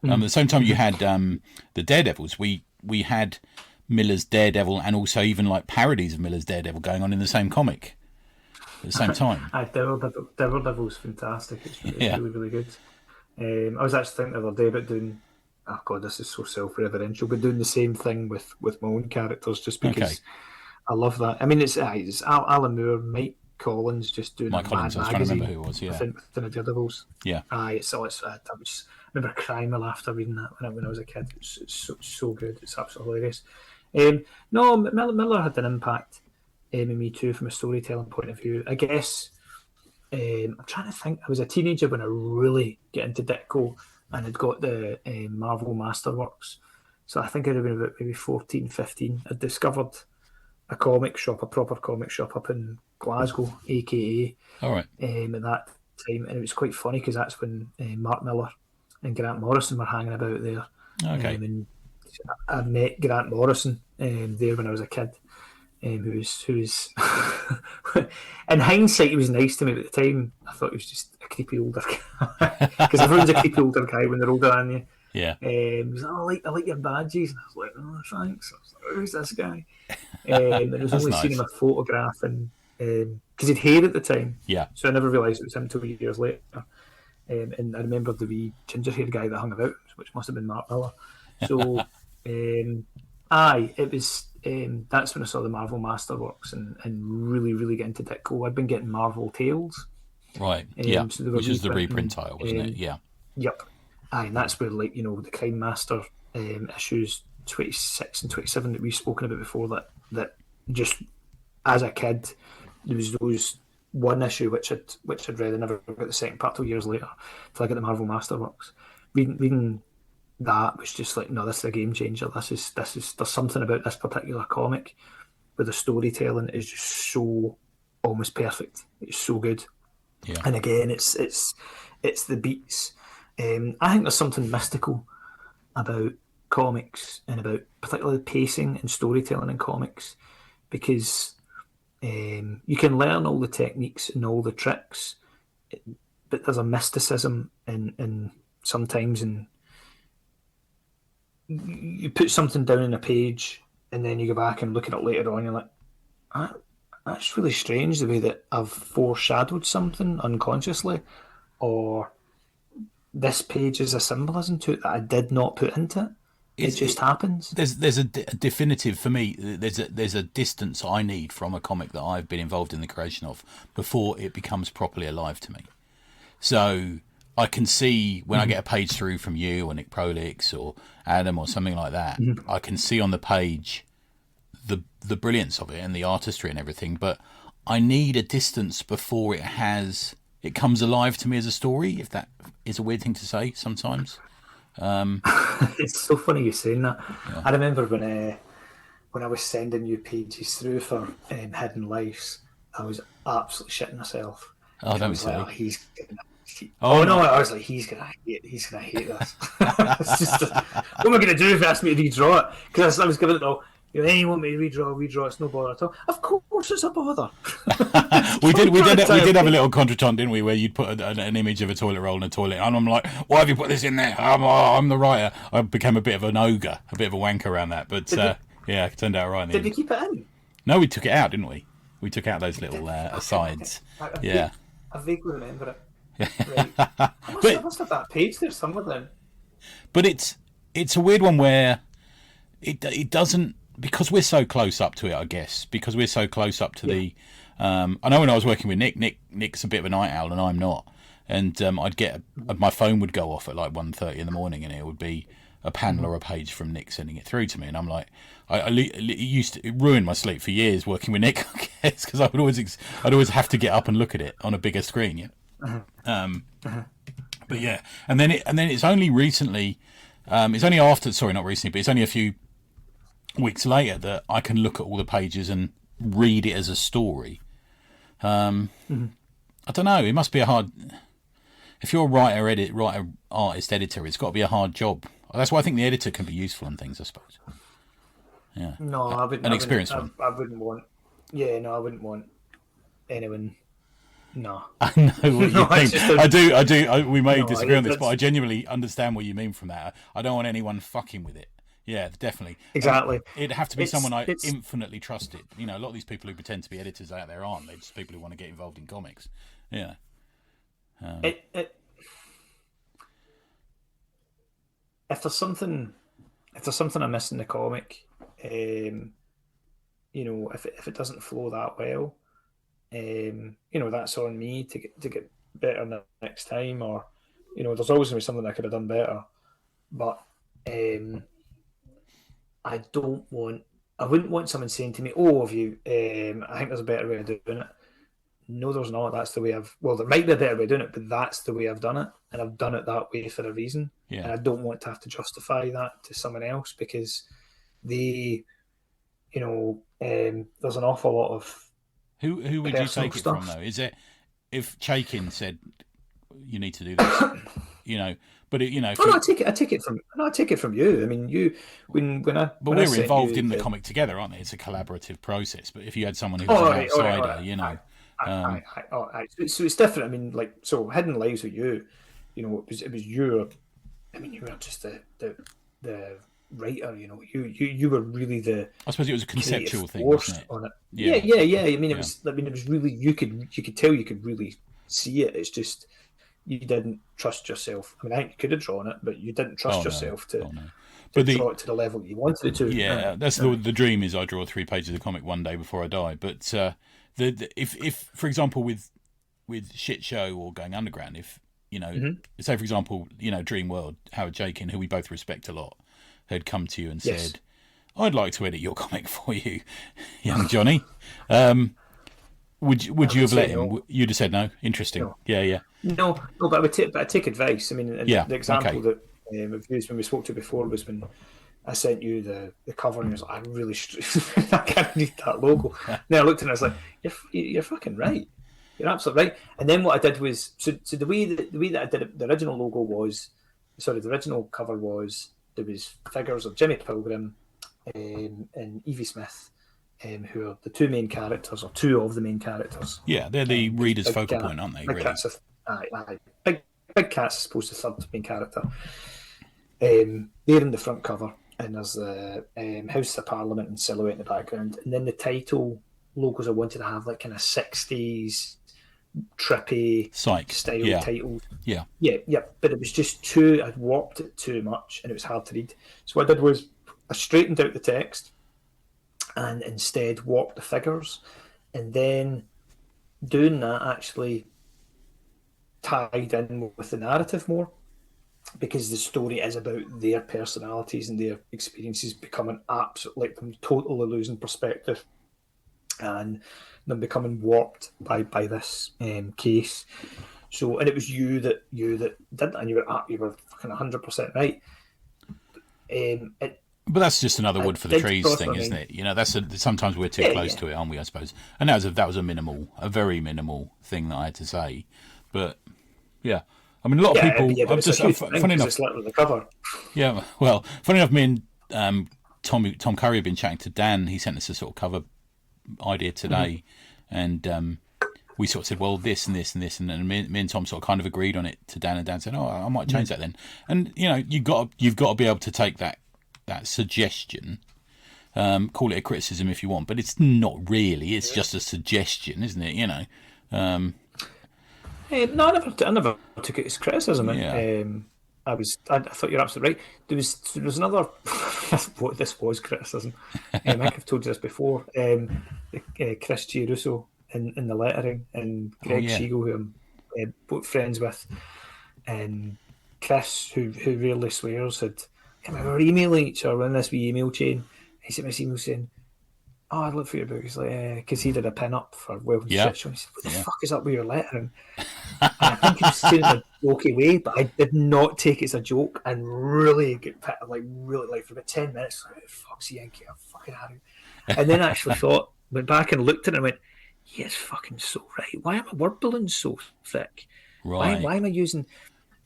At the same time, you had the Daredevils. We had Miller's Daredevil and also even like parodies of Miller's Daredevil going on in the same comic at the same time. Daredevil's fantastic. It's really, really good. I was actually thinking the other day about doing. Oh God, this is so self-referential, but doing the same thing with my own characters, just because I love that. It's Alan Moore, Mike Collins, just doing Mike Collins. I was trying to remember who it was. Yeah, within the Daredevils. Yeah. I remember crying my laughter reading that when I was a kid. It's so good. It's absolutely hilarious. No, Miller had an impact in me too from a storytelling point of view. I guess I'm trying to think. I was a teenager when I really get into Ditko, and I'd got the Marvel Masterworks. So I think I'd have been about maybe 14, 15. I'd discovered a proper comic shop up in Glasgow, aka All right. at that time, and it was quite funny because that's when Mark Millar and Grant Morrison were hanging about there. Okay. And I met Grant Morrison there when I was a kid, who was in hindsight he was nice to me, but at the time I thought he was just a creepy older guy because everyone's a creepy older guy when they're older than you. Yeah. He was like, I like your badges, and I was like, oh thanks. I was like, who's this guy? And it was That's only nice. seeing him a photograph, and because he'd hair at the time, Yeah. so I never realised it was him until years later. And I remember the wee ginger haired guy that hung about, which must have been Mark Miller. So, it was. That's when I saw the Marvel Masterworks and really, really get into Ditko. I'd been getting Marvel Tales. Right. Yeah. So Which is the reprint title, wasn't it? Yeah. Yep. And that's where, like, the Crime Master issues 26 and 27 that we've spoken about before, that just as a kid, there was those one issue which I'd read and never got the second part till years later till I got the Marvel Masterworks. Reading that was just like, no, this is a game changer. This is there's something about this particular comic where the storytelling is just so almost perfect. It's so good. Yeah. And again, it's the beats. I think there's something mystical about comics and about particularly pacing and storytelling in comics, because you can learn all the techniques and all the tricks, but there's a mysticism in sometimes, and you put something down in a page and then you go back and look at it later on, you're like, that's really strange the way that I've foreshadowed something unconsciously, or this page is a symbolism to it that I did not put into it. It just happens. There's a definitive, for me, there's a distance I need from a comic that I've been involved in the creation of before it becomes properly alive to me. So I can see when I get a page through from you or Nick Prolix or Adam or something like that, I can see on the page the brilliance of it and the artistry and everything, but I need a distance before it comes alive to me as a story, if that is a weird thing to say sometimes. It's so funny you saying that. Yeah. I remember when I was sending you pages through for Hidden Lives, I was absolutely shitting myself. Oh, don't be silly. Like, I was like, he's gonna hate this. It's just, what am I gonna do if he asks me to redraw it? Because I was giving it all. You want me to redraw? It's no bother at all. Of course, it's a bother. we did have a little contretemps, didn't we? Where you'd put an image of a toilet roll in a toilet, and I'm like, why have you put this in there? I'm the writer. I became a bit of an ogre, a bit of a wanker around that, but it turned out right. Did you keep it in? No, we took it out, didn't we? We took out those little asides. I vaguely remember it. Right. I must have that page there somewhere then. But it's a weird one where it doesn't, because we're so close up to it, I guess, because we're so close up to the I know when I was working with Nick's a bit of a night owl and I'm not, and I'd get my phone would go off at like 1:30 in the morning and it would be a panel or a page from Nick sending it through to me, and I'm like, it ruined my sleep for years working with Nick, I guess, because I'd always have to get up and look at it on a bigger screen. But yeah, and then it's only recently, it's only after, sorry, not recently, but it's only a few weeks later that I can look at all the pages and read it as a story. I don't know, it must be a hard, if you're a writer, artist, editor, it's got to be a hard job. That's why I think the editor can be useful and things, I suppose. Yeah. No, I wouldn't. An experienced one. I wouldn't want. Yeah, no, I wouldn't want anyone. No. I know what you mean. I do. We may disagree on this, but I genuinely understand what you mean from that. I don't want anyone fucking with it. Yeah, definitely. Exactly. It'd have to be someone I infinitely trusted. A lot of these people who pretend to be editors out there aren't. They're just people who want to get involved in comics. Yeah. If there's something I miss in the comic, if it doesn't flow that well, that's on me to get better next time, or there's always going to be something I could have done better, but I wouldn't want someone saying to me, oh, have you I think there's a better way of doing it. No, there's not. That's the way there might be a better way of doing it, but that's the way I've done it, and I've done it that way for a reason. Yeah. And I don't want to have to justify that to someone else, because there's an awful lot of Who would you personal take it stuff. from though? Is it if Chaikin said you need to do this, But if no, I take it from. No, I take it from you. I mean, you when I but when I we're sent involved you in the comic together, aren't they? It's a collaborative process. But if you had someone who was Oh, an all right, all right, all outsider, right. All right. So it's different. I mean, like, so Hidden Lives with you, it was your. I mean, you were just the writer. You were really the I suppose it was a creative conceptual thing, force wasn't it? on it. Yeah, Yeah. I mean, it yeah. was. I mean, it was really you could tell you could really see it. It's just you didn't trust yourself. I mean, I think you could have drawn it, but you didn't trust yourself to no. to But draw it to the level you wanted it to. yeah, that's the dream is I draw 3 pages of the comic one day before I die. But if for example with Shit Show or Going Underground, if say for example Dream World, Howard Jakin, who we both respect a lot, had come to you and said, I'd like to edit your comic for you, young Johnny. Would you have let him? No. You'd have said no. Interesting. No. Yeah. No, but I take advice. I mean, the example that I've used when we spoke to before was when I sent you the cover and I was like, I can't read that logo. Then I looked and I was like, you're fucking right. You're absolutely right. And then what I did was, so the way that I did it, the original logo was, the original cover was, there was figures of Jimmy Pilgrim and Evie Smith, who are the two main characters, or two of the main characters. Yeah, they're the reader's focal point, aren't they? Big Really? Cat's Big Cat's supposed to be the third main character. They're in the front cover, and there's the House of Parliament and silhouette in the background, and then the title logos I wanted to have like kind of 60s trippy Psych style titles. Yeah. But it was just I'd warped it too much, and it was hard to read. So what I did was I straightened out the text, and instead warped the figures, and then doing that actually tied in with the narrative more, because the story is about their personalities and their experiences becoming absolutely, like, them totally losing perspective and them becoming warped by this case. So, and it was you that did that, and you were fucking 100% right. But that's just another wood for the trees thing, isn't it? Sometimes we're too close to it, aren't we? I suppose. And that was a very minimal thing that I had to say. But yeah, I mean, a lot of people. I'm just funny enough. It's literally the cover. Yeah, well, funny enough, me and Tom Curry have been chatting to Dan. He sent us a sort of cover idea today, and we sort of said, well, this and this and this, and then me and Tom sort of kind of agreed on it to Dan, and Dan said, oh, I might change that then. And you've got to be able to take that suggestion, call it a criticism if you want, but it's not really. It's just a suggestion, isn't it? No, I never took it as criticism. Yeah. I thought you're absolutely right. There was another. This was criticism. I think I've told you this before. Chris Giarusso in the lettering, and Greg Siegel, who I'm both friends with, and Chris, who rarely swears, we were emailing each other in this wee email chain. He sent me this email saying, "Oh, I'd look for your book." He's like, because he did a pin up for Welcome to Shit Show. He said, "What the fuck is up with your lettering?" And I think he was saying it in a jokey way, but I did not take it as a joke, and really get really for about 10 minutes. Like, fuck's the Yankee, I'm fucking out of it. And then I actually went back and looked at it and went, "He is fucking so right. Why am I word balloons so thick? Right. Why am I using?"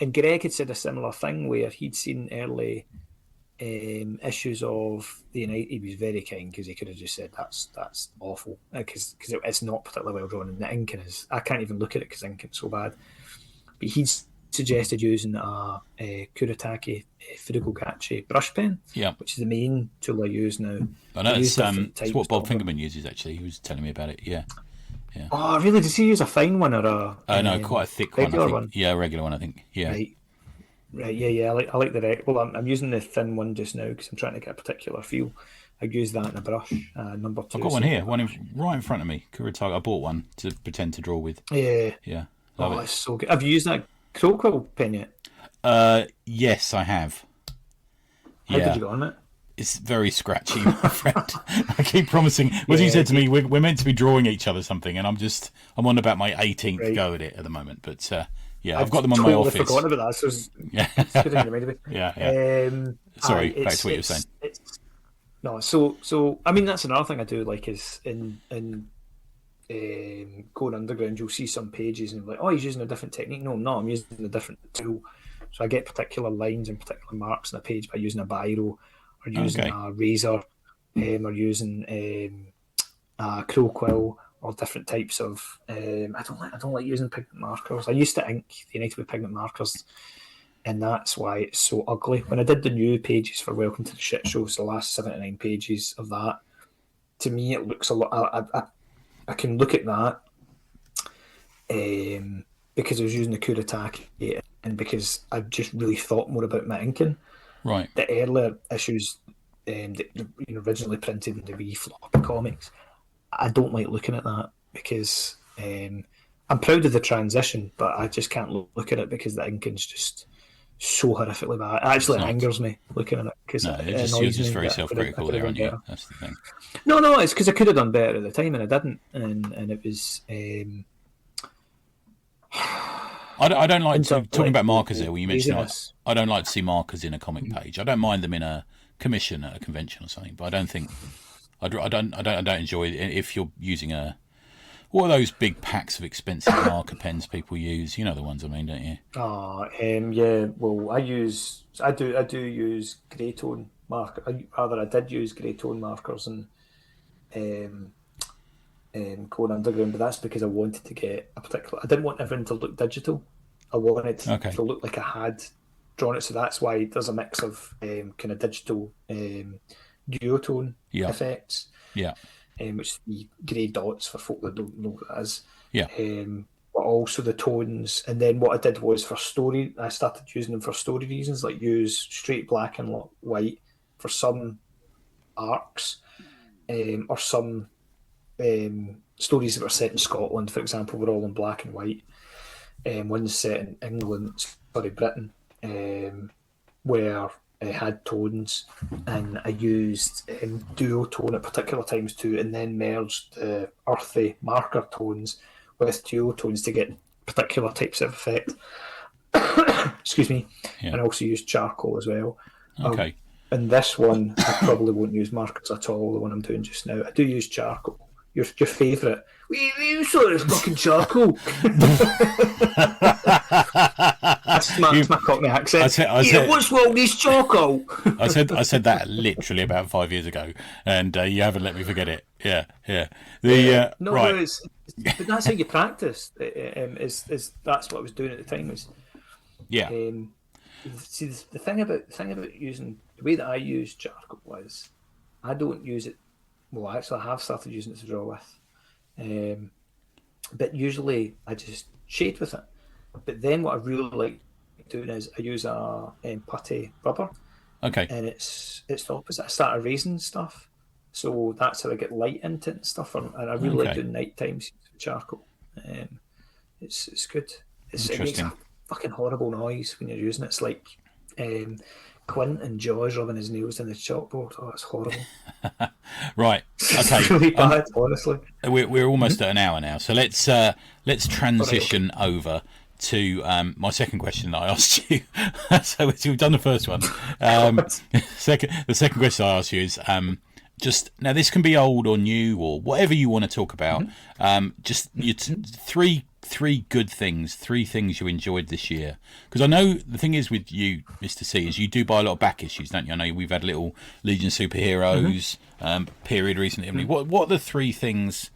And Greg had said a similar thing where he'd seen early issues of the United. He was very kind, because he could have just said that's awful, because it's not particularly well drawn, and the inking is, I can't even look at it because the inking's so bad. But he'd suggested using a Kuretake Furugokachi brush pen, which is the main tool I use now. I know it's what Bob Fingerman uses, actually. He was telling me about it. Yeah. Oh, really? Does he use a fine one or a? No, quite a thick one. I think. Yeah, a regular one, I think. Yeah. Right, yeah. I like the well. I'm using the thin one just now because I'm trying to get a particular feel. I use that in a brush, number 2. I've got one here, right in front of me. Kuretake. I bought one to pretend to draw with. Yeah. Love it. It's so good. Have you used that Crowquill pen yet? Yes, I have. How did you go on it? It's very scratchy, my friend. I keep promising. What you said to me, we're meant to be drawing each other something, and I'm on about my 18th go at it at the moment. But I've got them on my office. I've forgotten about that. So it's good that you reminded me. Yeah. Sorry, back to what you were saying. No, so I mean, that's another thing I do like is in going underground, you'll see some pages and like, oh, he's using a different technique. No, I'm not. I'm using a different tool. So I get particular lines and particular marks on a page by using a biro or using a razor or using a crow quill or different types of. I don't like using pigment markers. I used to ink the United with pigment markers, and that's why it's so ugly. When I did the new pages for Welcome to the Shit Show, so the last 79 pages of that, to me it looks a lot. I can look at that because I was using the Kuretake and because I just really thought more about my inking. Right. The earlier issues that originally printed in the wee floppy comics, I don't like looking at that because I'm proud of the transition, but I just can't look at it because the inking's just so horrifically bad. It actually angers me looking at it because you're just very self-critical there, aren't you? That's the thing. No, it's because I could have done better at the time and I didn't, and it was. I don't like talking about markers there. When you mentioned, I don't like to see markers in a comic page. I don't mind them in a commission at a convention or something, but I don't think I don't enjoy it if you're using what are those big packs of expensive marker pens people use? You know the ones I mean, don't you? Yeah. Well, I do use grey tone marker. I did use grey tone markers and going underground, but that's because I wanted to get a particular. I didn't want everything to look digital. I wanted to look like I had drawn it, so that's why there's a mix of kind of digital duotone effects. Yeah. Which is the grey dots for folk that don't know what that is. Yeah. But also the tones. And then what I did was for story, I started using them for story reasons, like use straight black and white for some arcs or some stories that were set in Scotland, for example, were all in black and white. One's set in England, Britain, where I had tones, and I used duotone at particular times too, and then merged the earthy marker tones with duotones to get particular types of effect. Excuse me. Yeah. And I also used charcoal as well. Okay. And this one, I probably won't use markers at all, the one I'm doing just now. I do use charcoal. Your favourite. You saw this fucking charcoal. That's my Cockney accent. What's wrong with this charcoal? I said that literally about 5 years ago, and you haven't let me forget it. Yeah. Right. No, but that's how you practice. Is that's what I was doing at the time. See, the thing about using the way that I use charcoal was I don't use it. Well, actually, I have started using it to draw with, but usually I just shade with it. But then what I really like doing is I use a putty rubber. Okay. And it's the opposite. I start erasing stuff, so that's how I get light into it and stuff. And I really like doing night times with charcoal. It's good. It makes a fucking horrible noise when you're using it. It's like Quint and Jaws rubbing his nails in the chalkboard. Oh, it's horrible. Right. Okay. It's really bad, honestly. We're almost at an hour now, so let's transition over to my second question that I asked you. So we've done the first one. The second question I asked you is just now. This can be old or new or whatever you want to talk about. Just three good things, three things you enjoyed this year. Because I know the thing is with you, Mr. C, is you do buy a lot of back issues, don't you? I know we've had a little Legion Superheroes period recently. What are the three things?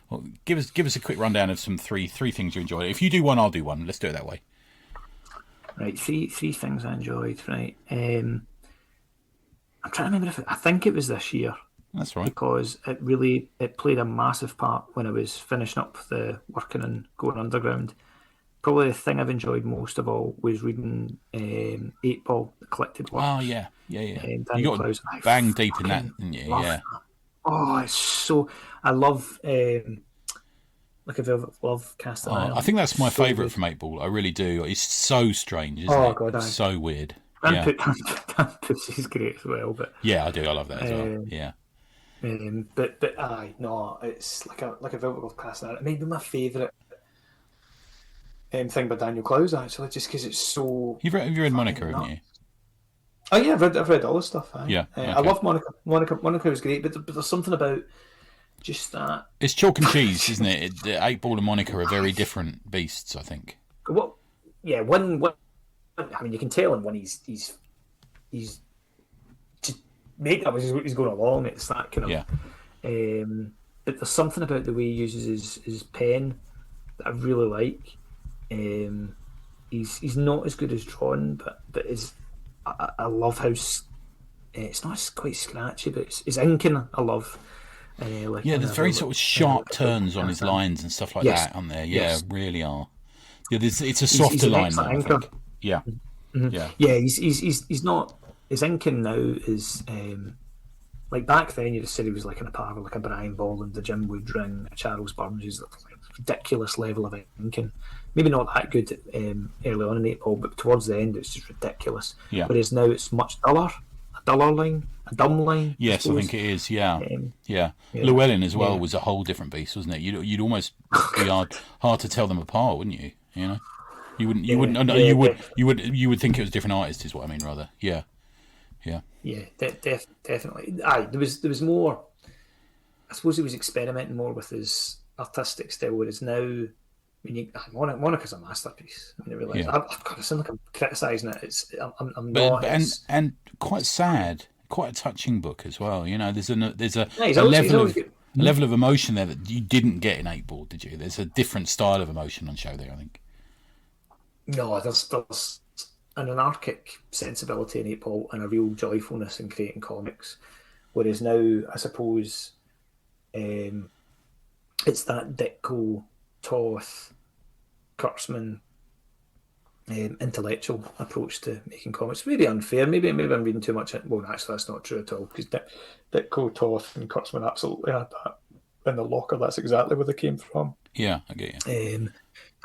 Well, give us a quick rundown of some three things you enjoyed. If you do one, I'll do one. Let's do it that way. Right, three things I enjoyed. Right, I'm trying to remember I think it was this year. That's right. Because it played a massive part when I was finishing up the working and going underground. Probably the thing I've enjoyed most of all was reading 8 Ball, the collected works. Oh yeah. You got bang deep in that, didn't you? Yeah. That. Oh, it's so. I love Like a Velvet Glove cast iron. I think that's my favourite from 8 Ball. I really do. It's so strange, isn't it? Oh god, it's so weird. And Pussy is great as well. But yeah, I do. I love that as well. Yeah. But no, it's like a Velvet Glove cast iron. It may be my favourite thing by Daniel Clowes, actually, just because it's so. You've read Monica, haven't you? Oh yeah, I've read all this stuff. Yeah, I love Monica. Monica was great, but there's something about just that. It's chalk and cheese, isn't it? The 8 Ball and Monica are very different beasts, I think. What? Yeah, one. I mean, you can tell him when he's just made up as he's going along. It's that kind of. Yeah. But there's something about the way he uses his pen that I really like. He's not as good as drawn, but I love how it's not quite scratchy, but his inking I love. Like Yeah, there's very sort of sharp turns on his lines and stuff like yes. that, aren't there? Yeah, Yes. really are. Yeah, it's a softer he's an line excellent now, I inker. think. Yeah, yeah, Yeah, he's not. His inking now is like back then. You just said he was like in a par with like a Brian Bolland, a Jim Woodring, a Charles Burns. He's like ridiculous level of inking. Maybe not that good early on in 8 Ball, but towards the end it's just ridiculous. yeah. Whereas now it's much duller, a duller line, a dumb line. Yes, I think it is. Yeah, yeah. yeah. Llewellyn as well Yeah. was a whole different beast, wasn't it? You'd almost be hard to tell them apart, wouldn't you? You know, you wouldn't. No, yeah, you would think it was a different artist, is what I mean, rather. Yeah, yeah, Yeah, definitely. Aye, there was more. I suppose he was experimenting more with his artistic style, whereas now, I mean, Monica's a masterpiece. I mean, I realise yeah. I've got to sound like I'm criticising it. I'm But, not. and quite sad, quite a touching book as well. You know, there's a He's a always level of good. a level of emotion there that you didn't get in 8 Ball, did you? There's a different style of emotion on show there, I think. No, there's an anarchic sensibility in 8 Ball and a real joyfulness in creating comics, whereas now I suppose it's that Ditko, Toth, Kurtzman intellectual approach to making comics. Really unfair. Maybe I'm reading too much. Well, actually, that's not true at all because Ditko, Toth, and Kurtzman absolutely had that in the locker. That's exactly where they came from. Yeah, I get you.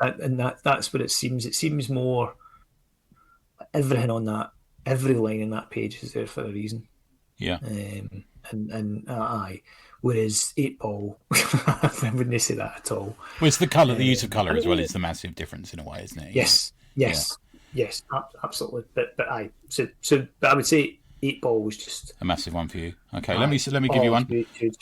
That's what it seems. It seems more everything on that, every line in that page is there for a reason. Yeah. Aye. Whereas 8 Ball, I wouldn't say that at all. Well, it's the colour, the use of colour as well is the massive difference in a way, isn't it? Yes, absolutely. But aye. So but I would say 8 Ball was just a massive one for you. Okay, let me give you one. Huge.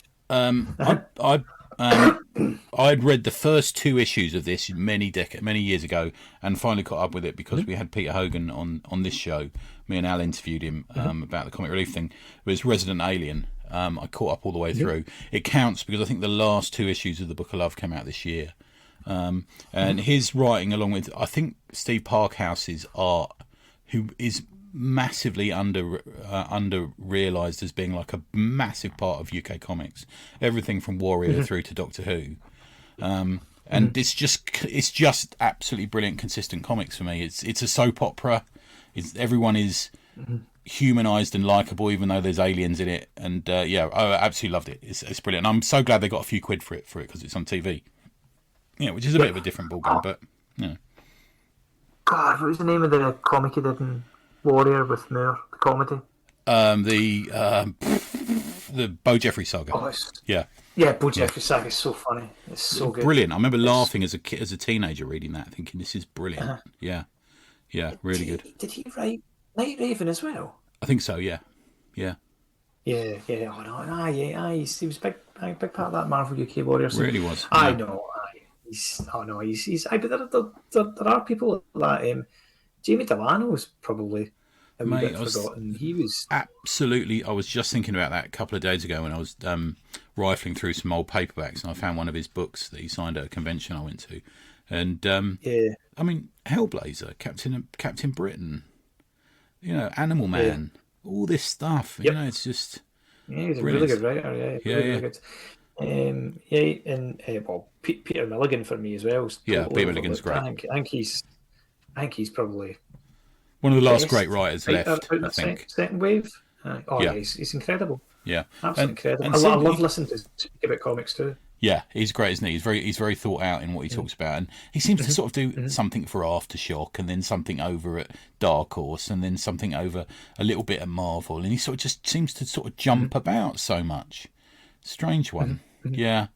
I'd read the first 2 issues of this many years ago, and finally caught up with it because we had Peter Hogan on this show. Me and Al interviewed him about the comic relief thing. It was Resident Alien. I caught up all the way through. It counts because I think the last 2 issues of the Book of Love came out this year. And his writing, along with I think Steve Parkhouse's art, who is massively under realised as being like a massive part of UK comics. Everything from Warrior through to Doctor Who. And it's just absolutely brilliant, consistent comics for me. It's a soap opera. Everyone is humanised and likeable, even though there's aliens in it. And I absolutely loved it. It's brilliant. I'm so glad they got a few quid for it because it's on TV. Yeah, which is a bit of a different ballgame, but yeah. God, what was the name of the comic he did in Warrior with Moore? The comedy. The Bo Jeffrey saga. Oh, Yeah, Bo Jeffrey saga is so funny. It's so good. Brilliant. I remember laughing as a teenager reading that, thinking this is brilliant. Yeah, really good. Did he write Night Raven as well? I think so. Yeah. Yeah. Oh no, he was a big part of that Marvel UK Warriors. Really was. I know. He's. But there are people that Jamie Delano's probably a wee bit forgotten. He was absolutely. I was just thinking about that a couple of days ago when I was rifling through some old paperbacks, and I found one of his books that he signed at a convention I went to, and I mean, Hellblazer, Captain Britain, Animal Man, all this stuff. Yep. It's just he's a brilliant. really good writer. Really good. Peter Milligan for me as well. Yeah, Peter Milligan's great. I think he's probably one of the last great writers left. I think second wave. He's incredible. Yeah, absolutely incredible. I love listening to speak about comics too. Yeah, he's great, isn't he? He's very thought out in what he talks about, and he seems to sort of do something for Aftershock, and then something over at Dark Horse, and then something over a little bit at Marvel, and he sort of just seems to sort of jump about so much. Strange one. Yeah.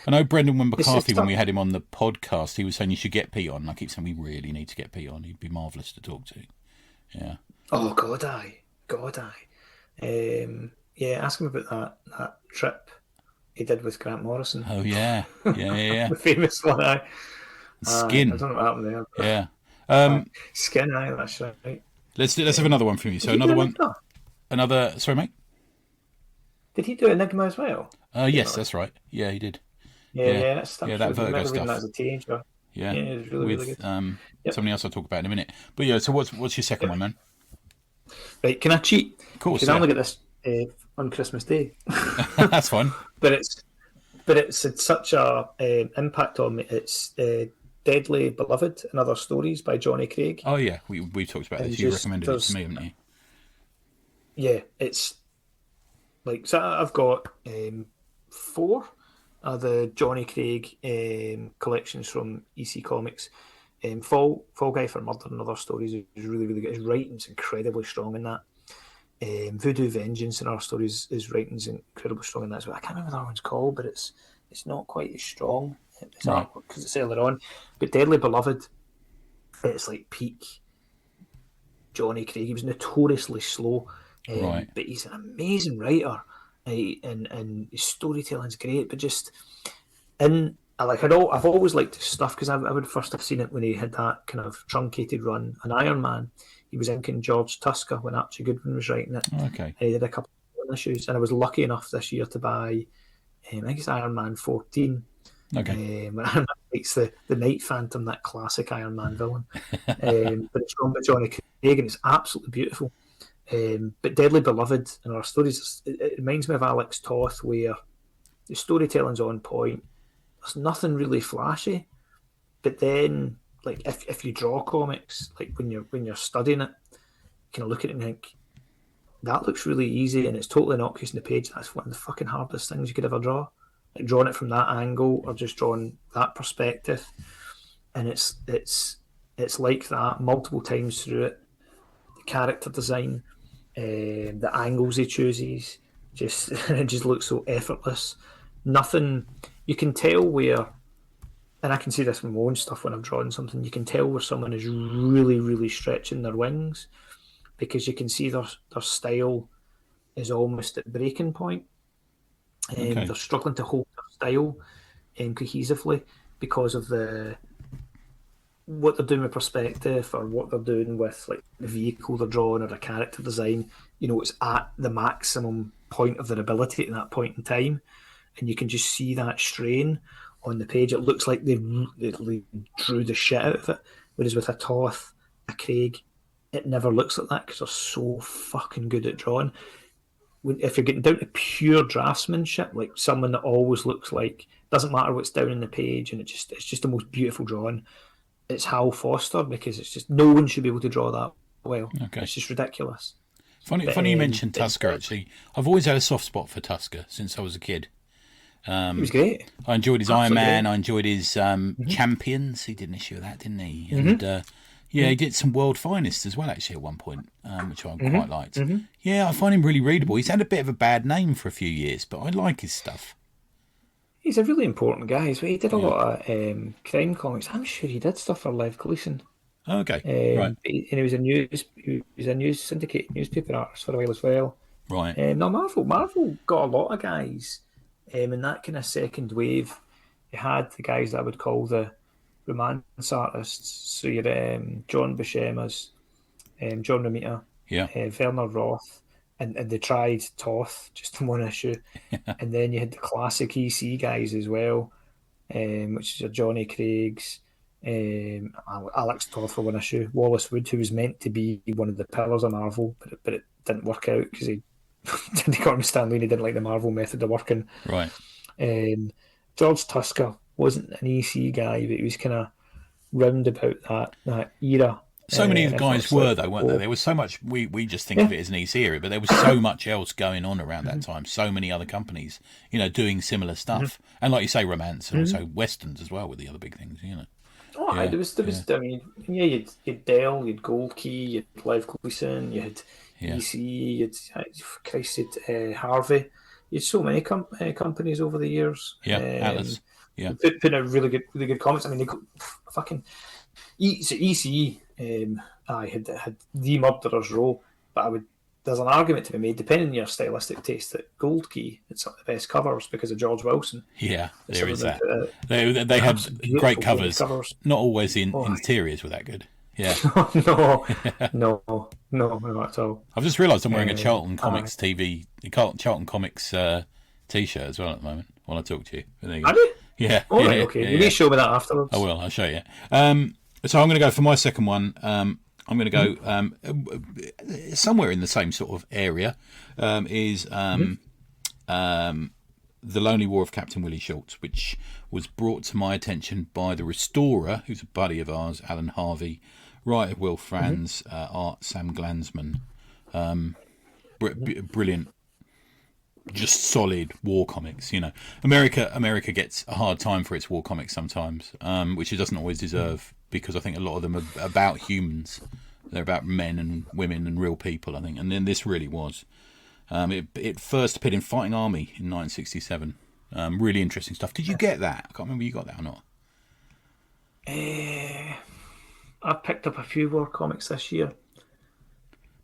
I know Brendan McCarthy, when we had him on the podcast, he was saying you should get Pete on. And I keep saying we really need to get Pete on. He'd be marvellous to talk to. Yeah. Oh, God, aye. Ask him about that trip he did with Grant Morrison. Oh yeah, yeah. The famous one. I Skin. don't know what happened there. Yeah. Skin, that's right. Let's have another one from you. Did So he do another one, Enigma? another. Sorry, mate. Did he do Enigma as well? Yes, that's right. Yeah, he did. Yeah, Yeah, yeah, that stuff. yeah, I that Vertigo remember reading that stuff. as a teenager. Yeah, Yeah, it was really, really with good. Yep, something else I'll talk about in a minute. But yeah, so what's your second yep. one, man? Right, can I cheat? Of course, Because I yeah. only get this on Christmas Day, That's fine. but it's had such a impact on me. It's Deadly Beloved and Other Stories by Jonny Craig, Oh yeah, we talked about and this. You just recommended it to there's me, haven't you? yeah, it's like so I've got four of the Jonny Craig collections from EC Comics. Fall Guy for Murder and Other Stories is really, really good. His writing's incredibly strong in that. Voodoo Vengeance and Other Stories, his writing's incredibly strong in that as well. I can't remember what that one's called, but it's not quite as strong. It's Right, artwork because it's earlier on. But Deadly Beloved, it's like peak Jonny Craig. He was notoriously slow, right. but he's an amazing writer, and his storytelling's great. But just in I've always liked his stuff because I would first have seen it when he had that kind of truncated run on Iron Man. He was inking George Tusker when Archie Goodwin was writing it, Okay, and he did a couple of issues. And I was lucky enough this year to buy, I think it's Iron Man 14. okay. When Iron Man fights the Night Phantom, that classic Iron Man villain. But it's run by Jonny Craig and it's absolutely beautiful. But Deadly Beloved and Our Stories, it reminds me of Alex Toth, where the storytelling's on point. There's nothing really flashy, but then like if you draw comics, like when you're studying it, you kind of look at it and think that looks really easy and it's totally innocuous on the page. That's one of the fucking hardest things you could ever draw. Like drawing it from that angle or just drawing that perspective, and it's like that multiple times through it. The character design, the angles he chooses, just it just looks so effortless. Nothing you can tell where, and I can see this with my own stuff when I'm drawing something. You can tell where someone is really, really stretching their wings because you can see their style is almost at breaking point. Okay. They're struggling to hold their style cohesively because of what they're doing with perspective or what they're doing with like the vehicle they're drawing or the character design. You know, it's at the maximum point of their ability at that point in time, and you can just see that strain on the page. It looks like they drew the shit out of it. Whereas with a Toth, a Craig, it never looks like that because they're so fucking good at drawing. If you're getting down to pure draftsmanship, like someone that always looks like doesn't matter what's down in the page, and it's just the most beautiful drawing. It's Hal Foster because it's just no one should be able to draw that well. Okay. It's just ridiculous. Funny, But funny you mentioned Tusker. Actually, I've always had a soft spot for Tusker since I was a kid. he was great. I enjoyed his Iron Absolutely Man. great. I enjoyed his Champions. He did an issue of that, didn't he? And yeah, he did some World Finest as well, actually, at one point, which I quite liked. Yeah, I find him really readable. He's had a bit of a bad name for a few years, but I like his stuff. He's a really important guy. So he did a Yeah. lot of crime comics. I'm sure he did stuff for Lev Gleason. Okay. Right. And he was a news syndicated newspaper artist for a while as well. Right. No, Marvel got a lot of guys in that kind of second wave. You had the guys that I would call the romance artists. So you had John Buscema's, John Romita, Yeah. Werner Roth, and they tried Toth just in one issue. And then you had the classic EC guys as well, which is your Jonny Craig's, Alex Toth for one issue, Wallace Wood, who was meant to be one of the pillars of Marvel, but it didn't work out because he didn't understand and he didn't like the Marvel method of working. Right. George Tusker wasn't an EC guy, but he was kind of round about that era. So many of the guys were, though, weren't there? Oh, There was so much. We just think of it as an easy area, but there was so much else going on around that time. So many other companies, doing similar stuff, and like you say, romance and also westerns as well were the other big things. Oh, Yeah, there was. I mean, yeah, you'd Dell, you'd Gold Key, you'd Lev Gleason, you had Yeah. EC, you'd Christ, you'd Harvey. You had so many companies over the years. Yeah, Atlas. Yeah. Putting out really good comics. I mean, they got fucking EC. I had the Murderer's Row, but there's an argument to be made, depending on your stylistic taste, that Gold Key, it's some of the best covers because of George Wilson. Yeah, there is that. Put They had great covers. covers. Not always the interiors were that good. Yeah. no, not at all. I've just realised I'm wearing a Charlton Comics Charlton Comics t-shirt as well at the moment while I talk to you. There you go. Are you? Yeah. All right, okay. You need to show me that afterwards. I will. I'll show you. So I'm going to go for my second one. I'm going to go somewhere in the same sort of area. Is The Lonely War of Captain Willie Schultz, which was brought to my attention by the restorer, who's a buddy of ours, Alan Harvey, writer Will Franz, art Sam Glanzman. Brilliant, just solid war comics. You know, America gets a hard time for its war comics sometimes, which it doesn't always deserve, because I think a lot of them are about humans. They're about men and women and real people, I think, and then this really was. It first appeared in Fighting Army in 1967. Really interesting stuff. Did you get that? I can't remember if you got that or not. I picked up a few war comics this year.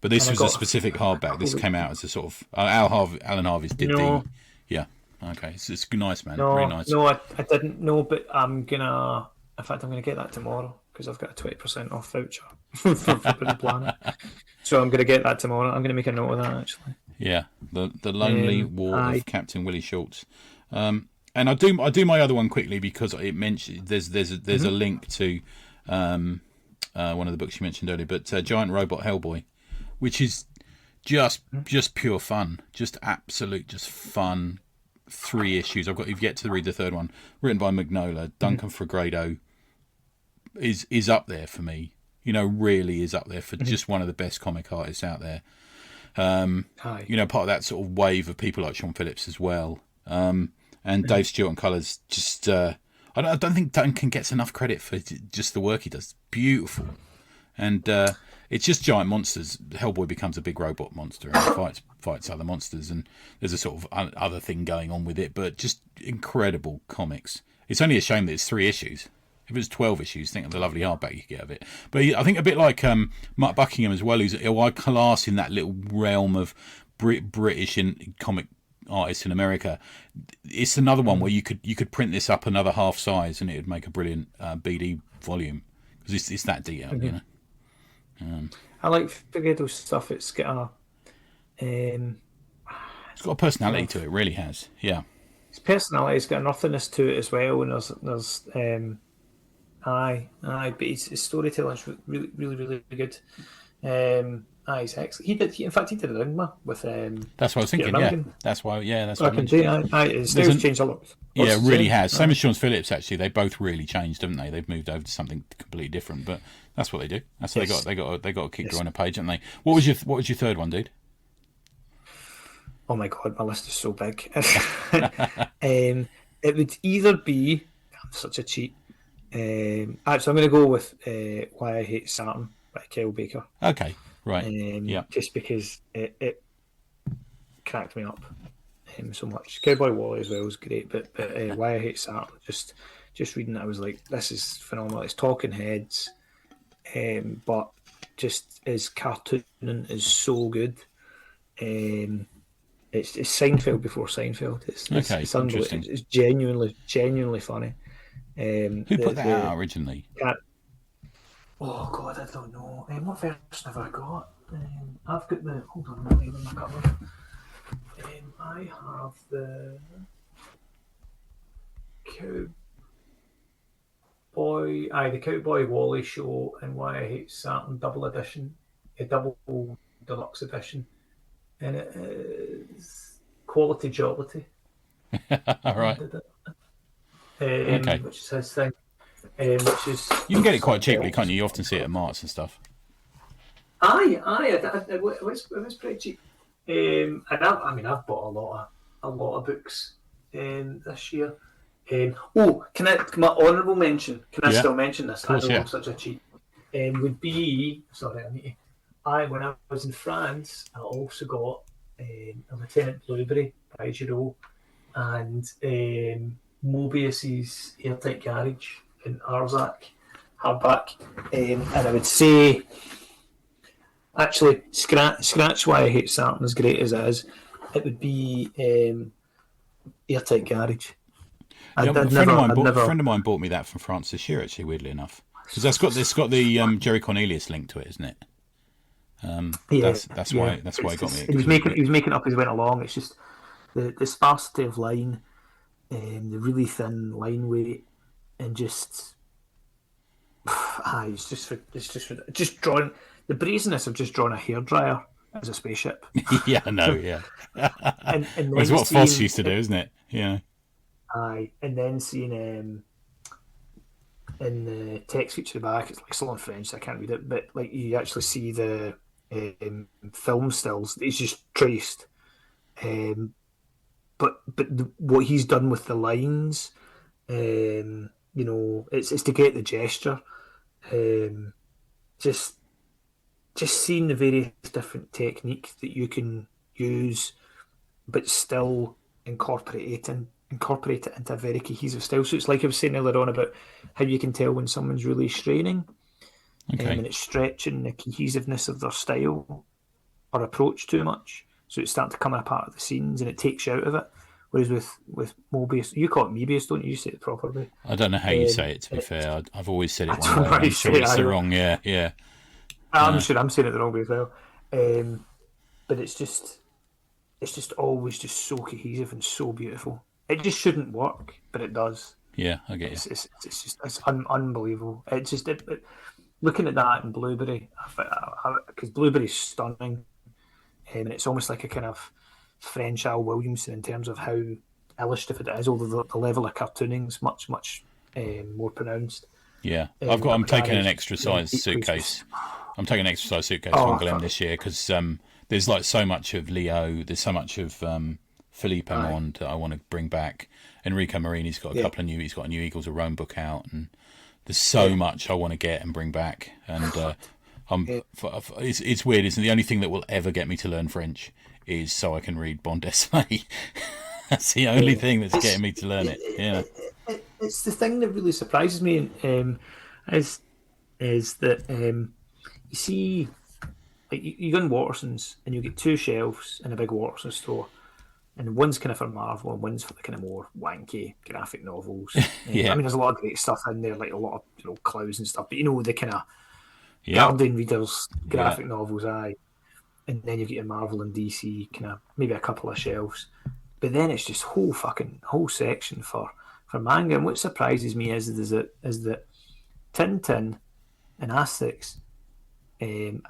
But this was a specific hardback. This came out as a sort of... Alan Harvey's did the... Yeah. Okay. It's nice, man. Really nice. No, I didn't know, but I'm going to... In fact, I'm going to get that tomorrow because I've got a 20% off voucher for the planet. So I'm going to get that tomorrow. I'm going to make a note of that, actually. Yeah. The Lonely War of Captain Willie Schultz. And I do my other one quickly because it mentioned there's a link to one of the books you mentioned earlier, but Giant Robot Hellboy, which is just pure fun, just absolute fun. 3 issues. You've yet to read the third one, written by Magnola. Duncan Fregredo is up there for me. You know, really is up there for just one of the best comic artists out there. You know, part of that sort of wave of people like Sean Phillips as well. And Dave Stewart on colours. Just I don't think Duncan gets enough credit for just the work he does. Beautiful. And it's just giant monsters. Hellboy becomes a big robot monster and fights other monsters, and there's a sort of other thing going on with it, but just incredible comics. It's only a shame that it's 3 issues. If it was 12 issues, think of the lovely hardback you get of it. But I think a bit like Mark Buckingham as well, who's I class in that little realm of British comic artists in America. It's another one where you could print this up another half size and it would make a brilliant BD volume, because it's that detailed, you know. I like Figueroa's stuff. It's got it's got a personality to it. Really has. Yeah. His personality, it's got an earthiness to it as well, and there's but his storytelling's really, really, really good. He's excellent. In fact, he did an Ingmar with. That's what I was thinking. Yeah, that's why. Yeah, that's what I mentioned. His style's changed a lot. Yeah, it really has. Same as Sean Phillips. Actually, they both really changed, haven't they? They've moved over to something completely different, but that's what they do. That's what they got to keep drawing a page, haven't they? What was your third one, dude? Oh my god, my list is so big. It would either be... I'm such a cheat. Actually, I'm going to go with Why I Hate Saturn by Kyle Baker. Okay, right. Yeah. Just because it cracked me up so much. Cowboy Wally as well was great, but Why I Hate Saturn, just reading it, I was like, this is phenomenal. It's Talking Heads, but just his cartooning is so good. It's Seinfeld before Seinfeld. It's interesting. It's genuinely funny. Who put that out originally? Oh God, I don't know. What version have I got? I've got the... Hold on, I'm in my cupboard. I have the the Cowboy Wally Show and Why I Hate Saturn double edition, a double deluxe edition, and it is Quality Jollity. All right. Okay. Which is his thing. Which is you can get it quite cheaply, can't you? You often see it at marts and stuff. It was pretty cheap. And I've bought a lot of books this year. Can I? My honourable mention? Can I still mention this? Course, I know I'm such a cheat. Would be when I was in France, I also got a Lieutenant Blueberry by Giraud and Mobius's Airtight Garage in Arzak hardback. And I would say Actually, scratch why I hate Saturn as great as it is. It would be Airtight Garage. Yeah, I'd never, I'd a never. friend of mine bought me that from France this year. Actually, weirdly enough, because it's got the Jerry Cornelius link to it, isn't it? Yeah, yeah. That's why It's he got me just it, because it was a he bit. was making it up as he went along. It's just the sparsity of line, the really thin line weight, and just it's just drawing the brazenness of just drawing a hairdryer as a spaceship, Yeah, I know. Yeah, and well, it's then what Foss seeing used to do, isn't it? Yeah, and then seeing in the text feature at the back, it's like still in French, so I can't read it, but like you actually see the film stills that he's just traced. Um, but what he's done with the lines, it's to get the gesture. Um, just just seeing the various different techniques that you can use, but still incorporate it into a very cohesive style. So it's like I was saying earlier on about how you can tell when someone's really straining, okay, and it's stretching the cohesiveness of their style or approach too much. So it's starting to come apart of the scenes and it takes you out of it. Whereas with Mobius, you call it Mebius, don't you? You say it properly. I don't know how you say it. To be It, fair, I've always said I it one don't know way, and how you I'm say sure it it's the either. wrong. Yeah, yeah. I'm sure I'm saying it the wrong way as well. But it's just always just so cohesive and so beautiful. It just shouldn't work, but it does. Yeah, I get you. It's unbelievable. Looking at that in Blueberry, because Blueberry's stunning, and it's almost like a kind of French Al Williamson in terms of how illustrative it is, although the level of cartooning is much more pronounced. Yeah, But I'm the taking an garage, extra size just suitcase. I'm taking an extra size suitcase from oh Glen fuck, this year because there's like so much of Leo. There's so much of Philippe aye, Amond that I want to bring back. Enrico Marini's got a yeah, couple of new. He's got a new Eagles of Rome book out, and there's so yeah, much I want to get and bring back. And I'm yeah. it's weird. Isn't it? The only thing that will ever get me to learn French is so I can read Bond essay. That's the only Yeah. thing that's getting It's me to learn it. Yeah, it's the thing that really surprises me, is is that you see, like you go in Waterson's and you get two shelves in a big Waterson store, and one's kind of for Marvel and one's for the kind of more wanky graphic novels. I yeah, mean, there's a lot of great stuff in there, like a lot of clowns and stuff. But the kind of yep, Guardian readers yeah. graphic novels, aye, and then you get your Marvel and DC kind of maybe a couple of shelves. But then it's just whole section for manga. And what surprises me is that Tintin and Asterix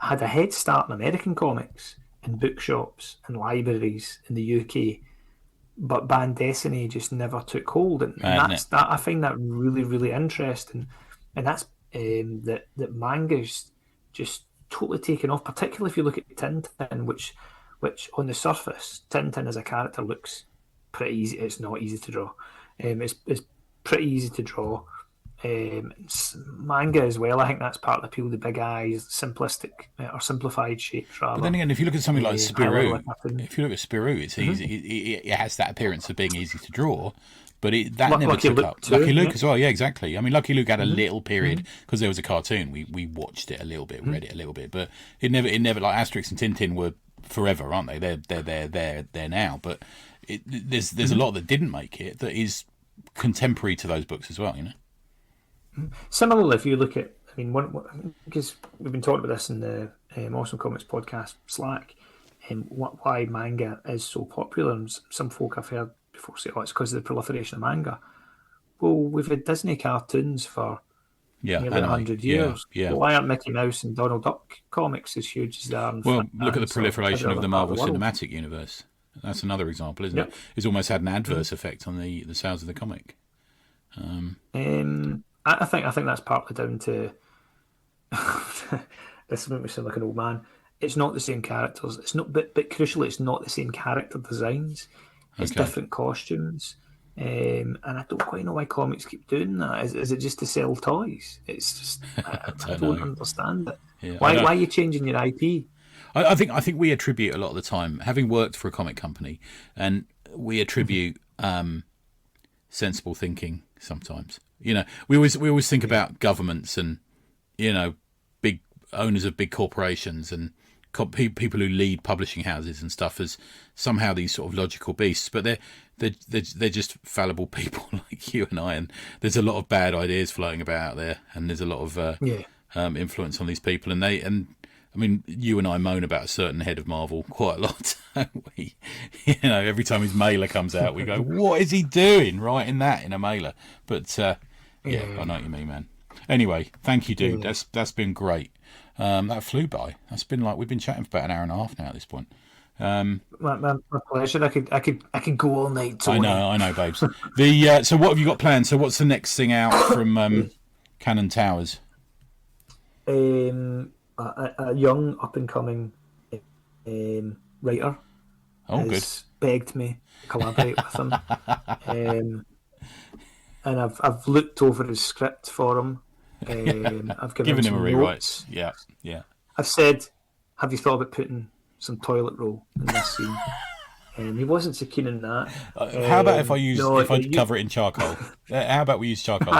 had a head start in American comics in bookshops and libraries in the UK, but Band Destiny just never took hold, and Mad, isn't it? that I find that really really interesting, and that's that manga's just totally taken off, particularly if you look at Tintin, which on the surface Tintin as a character looks pretty easy. It's not easy to draw. It's pretty easy to draw. Manga as well. I think that's part of the appeal. The big eyes, simplistic or simplified shapes But rather. then again, if you look at something like Highlight like Spirou, nothing. if you look at Spirou, it's easy. Mm-hmm. It has that appearance of being easy to draw, but that never Lucky took Luke up. too. Lucky Luke Yeah. as well, yeah, exactly. I mean, Lucky Luke had a little Mm-hmm. period because there was a cartoon. We watched it a little bit, Mm-hmm. read it a little bit, but it never like Asterix and Tintin were forever, aren't they? They're now. But there's a Mm-hmm. lot that didn't make it that is contemporary to those books as well. Similarly, if you look at, I mean, because we've been talking about this in the Awesome Comics podcast Slack, and why manga is so popular. And some folk I've heard before say, "Oh, it's because of the proliferation of manga." Well, we've had Disney cartoons for Yeah, nearly anime. 100 years. Yeah. Why aren't Mickey Mouse and Donald Duck comics as huge as they are in Well, look at the France or every proliferation of other the part Marvel of the world? Cinematic Universe. That's another example, isn't it? Yep. It's almost had an adverse effect on the sales of the comic. I think that's partly down to this makes me sound like an old man. It's not the same characters. It's not, but crucially, it's not the same character designs. It's Okay. different costumes, and I don't quite know why comics keep doing that. Is it just to sell toys? It's just I I don't don't know. understand it. Yeah, I Why don't. are you changing your IP? I think we attribute a lot of the time, having worked for a comic company, and we attribute sensible thinking sometimes. We always think about governments and big owners of big corporations and people who lead publishing houses and stuff as somehow these sort of logical beasts, but they're just fallible people like you and I, and there's a lot of bad ideas floating about out there, and there's a lot of influence on these people, and I mean, you and I moan about a certain head of Marvel quite a lot, don't we? Every time his mailer comes out, we go, "What is he doing writing that in a mailer?" But I know what you mean, man. Anyway, thank you, dude. That's been great. That flew by. That's been we've been chatting for about an hour and a half now at this point. My pleasure. I could go all night. Tony. I know, babes. So what have you got planned? So what's the next thing out from Canon Towers? A young up and coming writer has begged me to collaborate with him, and I've looked over his script for him. I've given him a rewrite. Yeah. I've said, "Have you thought about putting some toilet roll in this scene?" He wasn't so keen on that. How about if I cover it in charcoal? How about we use charcoal?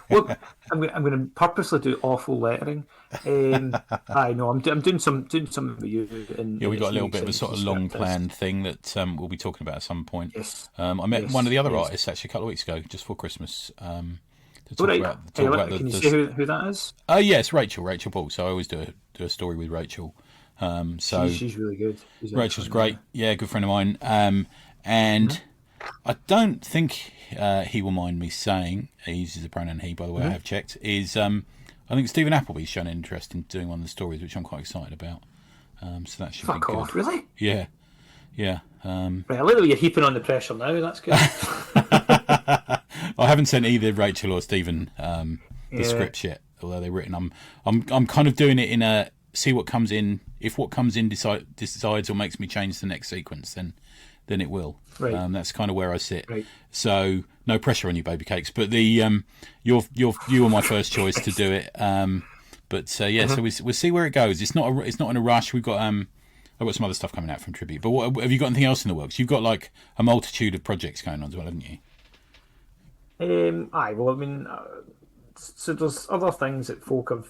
Well, I'm going to purposely do awful lettering. I know I'm doing some with you. We got a little bit of a sort of long planned thing that we'll be talking about at some point. Yes. I met one of the other artists actually a couple of weeks ago, just for Christmas. To talk about Can you say who that is? Yes, Rachel Ball. So I always do a story with Rachel. So she's really good. Rachel's great. Yeah, good friend of mine. And I don't think he will mind me saying, he uses the pronoun he, by the way, I have checked, is I think Stephen Appleby's shown interest in doing one of the stories, which I'm quite excited about. So that should be good. Off, really? Yeah. Right, a little you're heaping on the pressure now, that's good. I haven't sent either Rachel or Stephen the scripts yet, although they're written. I'm kind of doing it in a see what comes in. If what comes in decides or makes me change the next sequence, then it will. Right. That's kind of where I sit. Right. So no pressure on you, baby cakes. But you were my first choice to do it. So we'll see where it goes. It's not in a rush. We've got I've got some other stuff coming out from Tribute. But what, have you got anything else in the works? You've got a multitude of projects going on as well, haven't you? So there's other things that folk have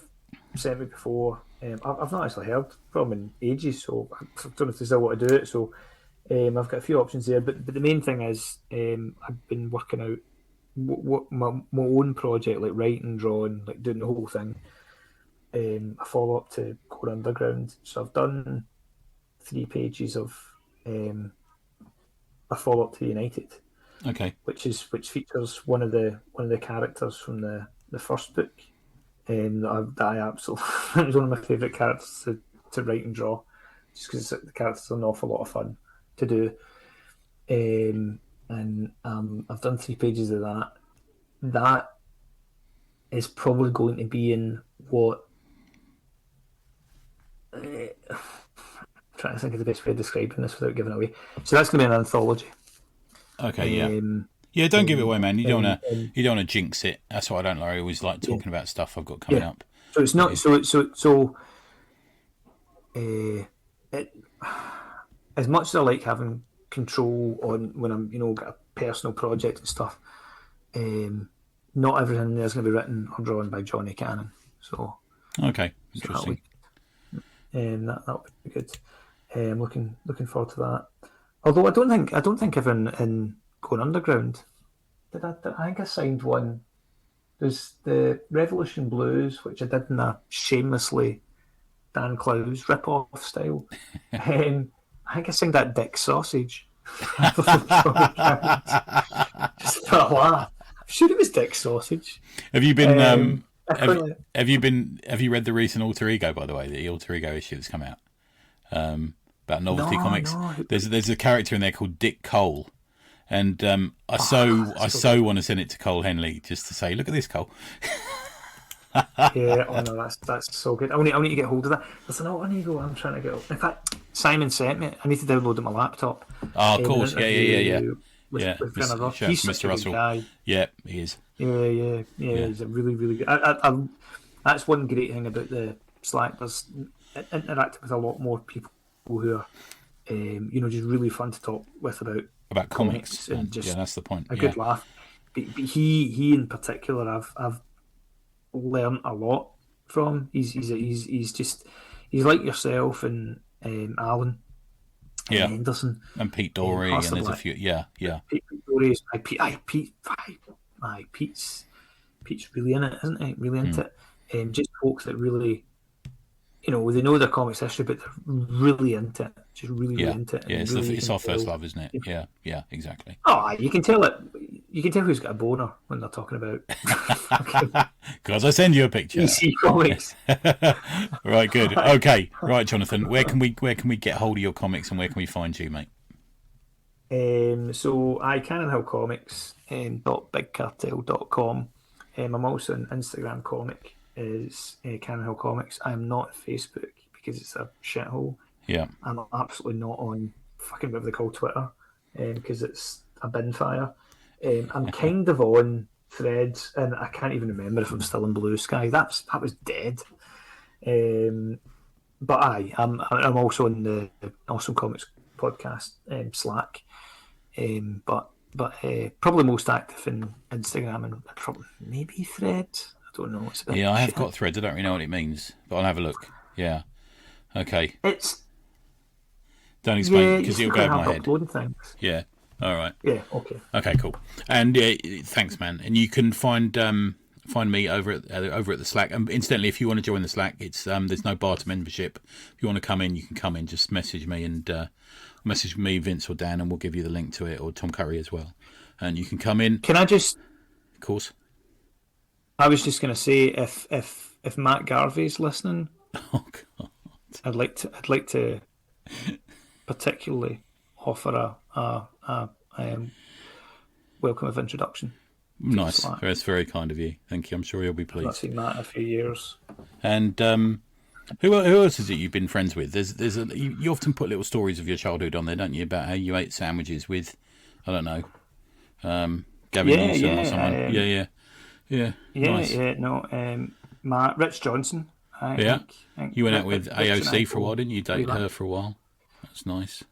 sent me before. I've not actually heard from in ages, so I don't know if they still want to do it. So I've got a few options there, but the main thing is I've been working out what my own project, like writing, drawing, like doing the whole thing. A follow up to Core Underground. So I've done 3 pages of a follow up to United. Okay. Which features one of the characters from the first book. That I absolutely it was one of my favourite characters to write and draw, just because the characters are an awful lot of fun to do. I've done 3 pages of that. That is probably going to be in what I'm trying to think of the best way of describing this without giving it away. So that's going to be an anthology. Okay, yeah, don't give it away, man. You don't want to jinx it. That's what I don't like. I always like talking about stuff I've got coming up. So it's not as much as I like having control on when I'm got a personal project and stuff. Not everything there's going to be written or drawn by Jonny Canon. So okay, interesting. That'll be good. I'm looking forward to that. Although I don't think everyone in Going Underground. I think I signed one. There's the Revolution Blues, which I did in a shamelessly Dan Clowes rip-off style. I think I signed that Dick Sausage. Just for a laugh. I'm sure it was Dick Sausage. Have you been? Have you read the recent Alter Ego, by the way, the Alter Ego issue that's come out about Novelty Comics? No. There's a character in there called Dick Cole. And I so want to send it to Cole Henley just to say, look at this, Cole. That's so good. I need to get hold of that. There's an alter ego I'm trying to get. In fact, Simon sent me. I need to download it on my laptop. Oh, of course, yeah. With He's Mr. Russell. Guy. Yeah, he is. Yeah. He's a really, really good. That's one great thing about the Slack. There's interacting with a lot more people who are, just really fun to talk with about comics and just that's the point. A good laugh. But he in particular, I've learned a lot from. He's he's like yourself and Alan and Yeah. Henderson And Pete Dory, and there's a few. Yeah. Pete Dory is Pete's really in it, isn't he? Really into it. Just folks that really, they know their comics history, but they're really into it. Just really into it. Yeah, it's, really it's our first love, isn't it? Yeah, exactly. Oh, you can tell it. You can tell who's got a boner when they're talking about. Because I send you a picture. DC Comics. Right, good. Okay, right, Jonathan. Where can we get hold of your comics, and where can we find you, mate? So Cannon Hill Comics .bigcartel.com. I'm also on Instagram comic is Cannon Hill Comics. I'm not on Facebook because it's a shithole. Yeah. I'm absolutely not on fucking whatever they call Twitter because it's a bin fire. I'm kind of on Threads, and I can't even remember if I'm still in Blue Sky. That was dead. But I'm also on the Awesome Comics podcast Slack. But probably most active in Instagram and probably maybe Threads. I don't know. It's I have got Threads. I don't really know what it means, but I'll have a look. Yeah. Okay. Don't explain because it'll go over my head. Things. Yeah. All right. Yeah. Okay. Okay. Cool. And thanks, man. And you can find me over at the Slack. And incidentally, if you want to join the Slack, it's there's no bar to membership. If you want to come in, you can come in. Just message me and message me, Vince or Dan, and we'll give you the link to it, or Tom Curry as well. And you can come in. Can I just? Of course. I was just going to say if Matt Garvey's listening, oh God, I'd like to particularly offer a welcome of introduction. Nice. That's very kind of you. Thank you. I'm sure you'll be pleased. I've not seen Matt in a few years. And who else is it you've been friends with? You often put little stories of your childhood on there, don't you? About how you ate sandwiches with, I don't know, Gavin Newsom or someone. Nice. No, Matt Rich Johnson. I think you went out with AOC for a while, didn't you? Dated her for a while. That's nice.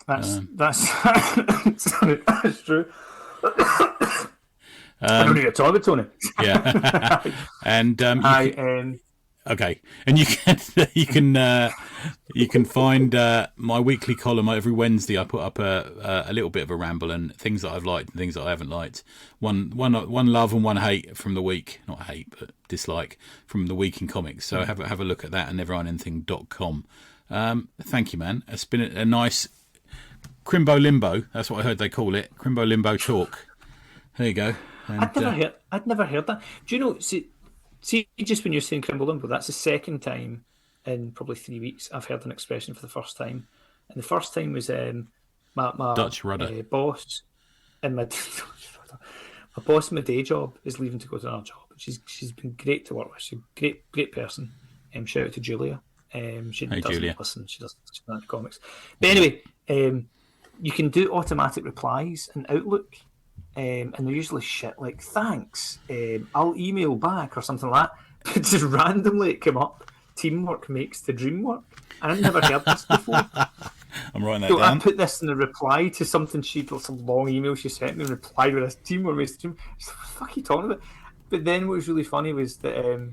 That's that's true. I don't need to talk about Tony. Yeah, and okay, and you can find my weekly column every Wednesday. I put up a little bit of a ramble and things that I've liked and things that I haven't liked. One love and one hate from the week, not hate but dislike from the week in comics. So have a look at that at neverindanything.com. Thank you, man. It's been a nice Crimbo Limbo. That's what I heard they call it. Crimbo Limbo talk. There you go. And, I'd never heard that. Do you know? See, just when you're saying Crimbo Limbo, that's the second time in probably 3 weeks I've heard an expression for the first time. And the first time was my Dutch rudder boss in my boss in my day job is leaving to go to another job. She's been great to work with. She's a great person. Shout out to Julia. She doesn't Julia. listen. She doesn't like comics. But anyway, you can do automatic replies in Outlook, and they're usually shit like "thanks," "I'll email back" or something like that. But just randomly it came up. Teamwork makes the dream work. I've never heard this before. I'm writing that so down. I put this in a reply to something some long email she sent me and replied with this "teamwork makes the dream." What the fuck are you talking about? But then what was really funny was that.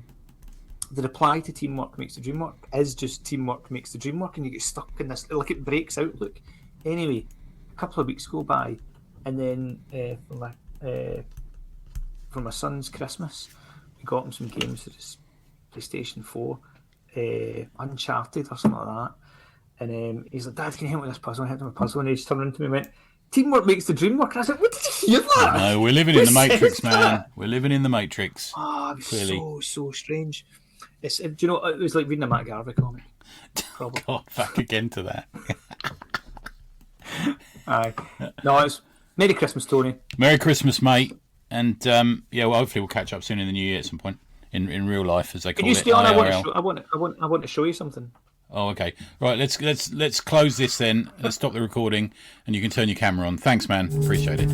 The reply to teamwork makes the dream work is just teamwork makes the dream work, and you get stuck in this, like it breaks Outlook. Anyway, a couple of weeks go by, and then for my son's Christmas, we got him some games for his PlayStation 4, Uncharted or something like that. And he's like, "Dad, can you help me with this puzzle?" I helped him with a puzzle, and he just turned around to me and went, "Teamwork makes the dream work." And I said, "What did you hear that?" No, we're living in the Matrix, man. We're living in the Matrix. Oh, it was so strange. Do you know, it was like reading a Matt Garvey comic. Probably. God, back again to that. Aye. No, it's Merry Christmas, Tony. Merry Christmas, mate. And well, hopefully we'll catch up soon in the new year at some point in real life, as they call Can you it. stay on? I want to show you something. Oh, okay. Right, let's close this then. Let's stop the recording, and you can turn your camera on. Thanks, man. Appreciate it.